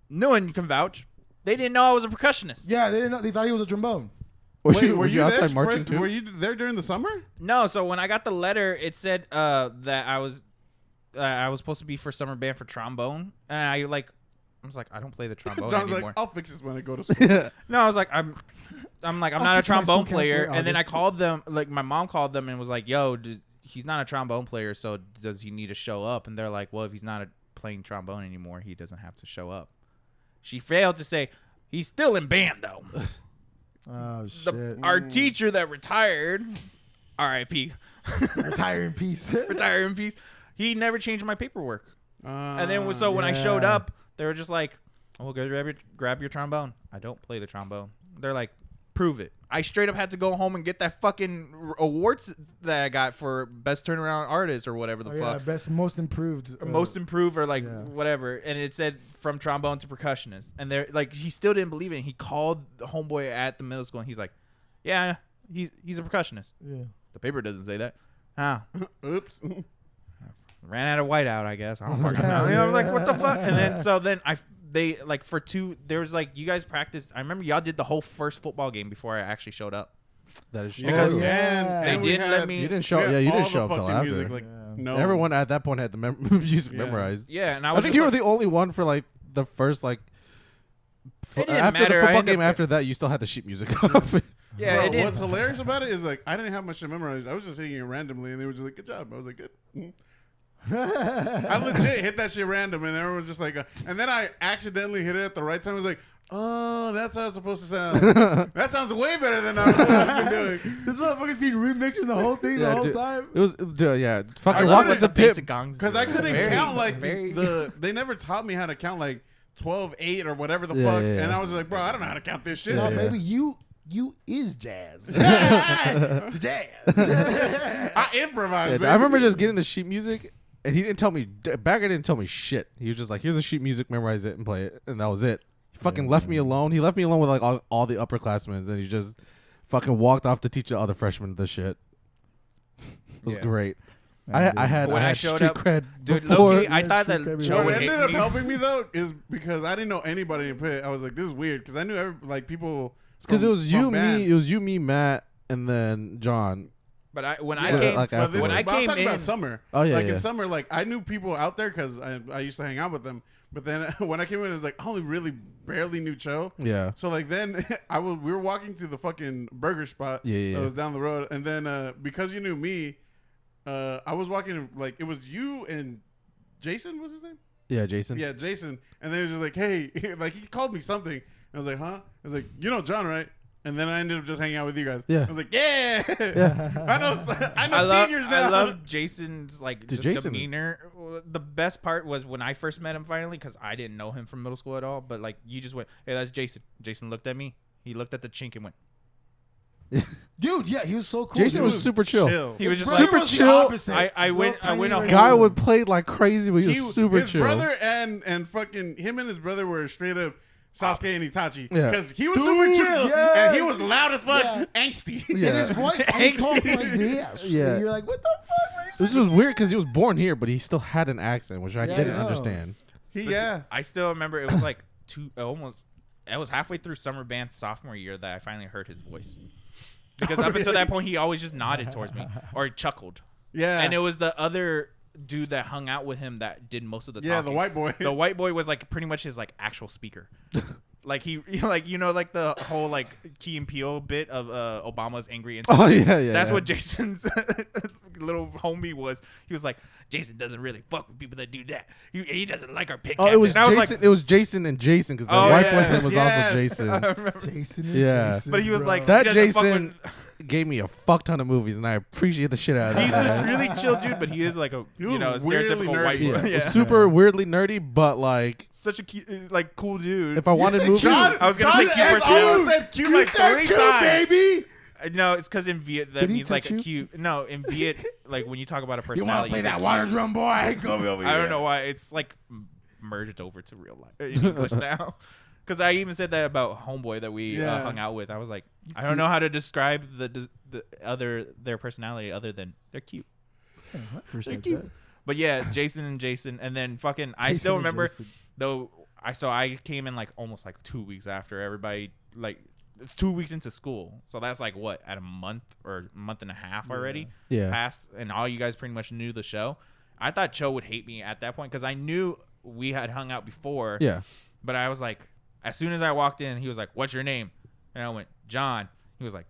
No one can vouch. They didn't know I was a percussionist. Yeah, they didn't know. They thought he was a trombone. Were Wait, you outside there marching too? Were you there during the summer? No, so when I got the letter, it said that I was supposed to be for summer band for trombone, and I was like, I don't play the trombone John's anymore. like, I'll fix this when I go to school. No, I was like, I'm I'll not a speak to my trombone school player. counselor. And then I August. called them, like my mom called them and was like, yo, he's not a trombone player, so does he need to show up? And they're like, well, if he's not playing trombone anymore, he doesn't have to show up. She failed to say, he's still in band though. Oh shit. Our teacher that retired, R.I.P. Retire in peace. retire in peace. He never changed my paperwork. And then so when I yeah. showed up, they were just like, "Oh, go grab your trombone." I don't play the trombone. They're like, Prove it. I straight up had to go home and get that fucking awards that I got for best turnaround artist or whatever the Oh, yeah, fuck. best most improved. Or most improved or like yeah. whatever. And it said from trombone to percussionist. And they're like, he still didn't believe it. He called the homeboy at the middle school and he's like, yeah, he's a percussionist. Yeah. The paper doesn't say that. Huh. Oops. Ran out of whiteout, I guess. I don't fucking know. You know, I'm like, what the fuck? And then they like for two. There was like you guys practiced. I remember y'all did the whole first football game before I actually showed up. That is true. Because- yeah. They we didn't let had- me- You didn't show. we had Yeah, you all didn't the show up till fucking after. music, like, Yeah. no. Everyone at that point had the music Yeah. memorized. Yeah, and I I was think just you were like, the only one for like the first like. It didn't After matter. the I football ended game, up- after that, you still had the sheet music up. yeah, Bro, it didn't. what's hilarious about it is like I didn't have much to memorize. I was just hitting it randomly, and they were just like, "Good job." I was like, "Good." I legit hit that shit random, and everyone was just like, and then I accidentally hit it at the right time. I was like, "Oh, that's how it's supposed to sound." That sounds way better than I was fucking doing. This motherfucker's been remixing the whole thing Yeah, the whole dude. time. It was, yeah. I Fucking love walk it. up to the Pip. basic gongs. Because I couldn't Very- count like very- they never taught me how to count like 12, 8 or whatever the Yeah, fuck, yeah, yeah. and I was like, bro, I don't know how to count this shit. No, Yeah. baby, you is jazz. Jazz. I improvise. Yeah, baby. I remember just getting the sheet music, and he didn't tell me. Bagger didn't tell me shit. He was just like, "Here's the sheet music, memorize it and play it," and that was it. He fucking left me alone. He left me alone with like all the upperclassmen, and he just fucking walked off to teach the other freshmen the shit. It was Yeah. great. Man, I had When I had showed street up- cred Dude, before. low-key, I Yeah, thought street that cred Joe What would ended hate up me. helping me though is because I didn't know anybody in Pitt. I was like, this is weird because I knew people. Because it was you, band. me. It was you, me, Matt, and then John. But when Yeah, I came, like But this when is- I but I'm came talking in, about summer. Oh, yeah, like yeah. in summer, like I knew people out there because I used to hang out with them. But then when I came in, it was like I only really barely knew Cho. Yeah. So like then we were walking to the fucking burger spot Yeah. that was down the road, and then because you knew me, I was walking like it was you and Jason was his name. Yeah, Jason. Yeah, Jason. And then he was just like, hey, like he called me something. And I was like, huh? I was like, you know John, right? And then I ended up just hanging out with you guys. Yeah. I was like, yeah. Yeah. I know seniors now. I love Jason's like Dude, just Jason is- demeanor. The best part was when I first met him finally, because I didn't know him from middle school at all. But like you just went, hey, that's Jason. Jason looked at me. He looked at the chink and went. Dude, yeah, he was so cool. Jason dude. was super chill. He was just Brother like, super was the chill. opposite. I went Little a tiny Guy little- would play like crazy, but he was super his chill. brother and fucking him and his brother were straight up Sasuke and Itachi. Yeah. Because he was Dude, super chill yeah. and he was loud as fuck, Yeah. angsty. Yeah. And his voice, he talked like this. Yeah. And you're like, what the fuck, man? Which was weird because he was born here, but he still had an accent, which I Yeah, I didn't know. understand. Yeah. I still remember it was like it was halfway through summer band sophomore year that I finally heard his voice. Because up until that point, he always just nodded towards me or chuckled. Yeah. And it was the other dude that hung out with him that did most of the Yeah, talking. the white boy. The white boy was like pretty much his like actual speaker. Like he like like the whole like Key and Peele bit of Obama's angry. Oh yeah. That's yeah. what Jason's little homie was. He was like, Jason doesn't really fuck with people that do that. He doesn't like our pick. Oh, it was captain." And I Jason. It was Jason and Jason because the Oh, white yes, boy's name was yes. also Jason. I remember. Jason and Yeah. Jason, But he was bro. like That he doesn't fuck Jason with- gave me a fuck ton of movies, and I appreciate the shit out of He's that. a really chill dude, but he is like a He was a weirdly stereotypical white nerdy. boy. Yeah, Yeah. super weirdly nerdy, but like Such a cute, like cool dude. if I wanted said movies, John, I was gonna John say cute X for almost two. said cute like said 3 cute, times. baby. No, it's because in Viet that Did he means like touch a you? cute. No, in Viet, like when you talk about a You personality, want to play you say that cute. water drum, boy? Come over here. I don't know why it's like merged over to real life in English now. Because I even said that about Homeboy that we Yeah. hung out with. I was like, I don't know how to describe their personality other than they're cute. First They're like cute. that. But yeah, Jason and Jason, and then fucking I Jason still and remember Jason. though. I came in like almost like 2 weeks after everybody like. It's 2 weeks into school, so that's like what at a month or month and a half already Yeah. passed, and all you guys pretty much knew the show. I thought Cho would hate me at that point because I knew we had hung out before. yeah, But I was like, as soon as I walked in, he was like, "What's your name?" And I went, "John." He was like,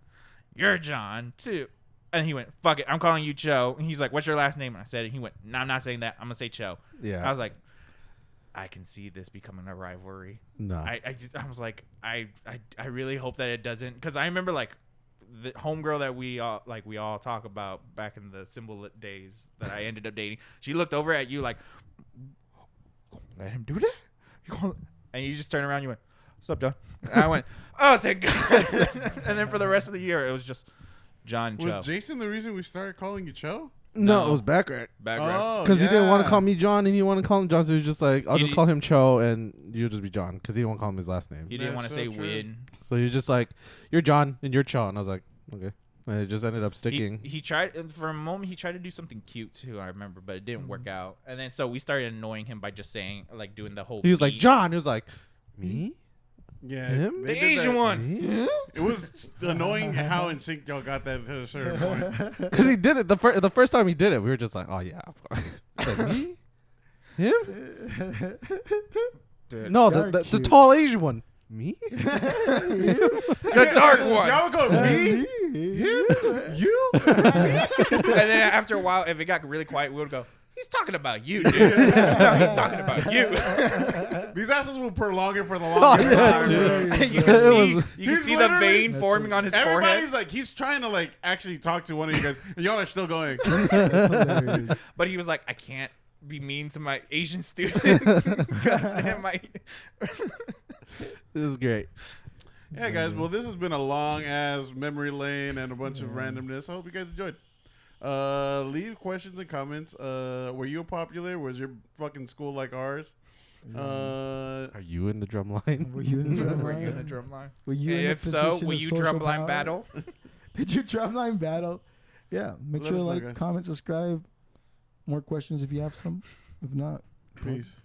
"You're John too." And he went, "Fuck it, I'm calling you Cho." And he's like, "What's your last name?" And I said it. He went, "No, I'm not saying that. I'm gonna say Cho." yeah. I was like, I can see this becoming a rivalry. no, I was like, I really hope that it doesn't, because I remember like the homegirl that we all talk about back in the symbol days that I ended up dating. She looked over at you like, let him do that? And you just turn around, you went, "What's up, John?" And I went, "Oh, thank God." And then for the rest of the year, it was just John Cho. Was Jason the reason we started calling you Cho? No, it was Backrack. Background. Because he didn't want to yeah. call me John and he wanted to call him John, so he was just like, I'll He just d- call him Cho and you'll just be John. Because he didn't want to call him his last name. He didn't That's want to so say true. Win. So he was just like, you're John and you're Cho. And I was like, okay. And it just ended up sticking. He tried for a moment. He tried to do something cute too. I remember, but it didn't work out. And then so we started annoying him by just saying, like, doing the whole. He was like, beat. John. He was like, me? Yeah, Him? they the did Asian that. one. Me? It was annoying how in sync y'all got that to a certain point. Because he did it. The first time he did it, we were just like, oh, yeah. Of course. He's like, me? Him? No, Y'all are the cute. tall Asian one. Me? The dark one. Y'all would go me. You? And then after a while, if it got really quiet, we would go, "He's talking about you, dude." No, he's talking about you. These assholes will prolong it for the longest yeah, time. dude. bro. you It can see, was- you can He's see the literally- vein That's forming on his Everybody's forehead. like, he's trying to like actually talk to one of you guys, and y'all are still going. Hilarious. But he was like, "I can't be mean to my Asian students." 'Cause it might- This is great. Yeah, guys. Well, this has been a long ass memory lane and a bunch of randomness. I hope you guys enjoyed. Leave questions and comments. Were you popular? Was your fucking school like ours? Are you in the drum line? Were you in the drum Were you in the line? drum line? Were you in the If so, position will of you social drum line power? battle? Did you drumline battle? Yeah. Make Let sure us to know, like, guys. comment, subscribe. More questions if you have some. If not, Peace.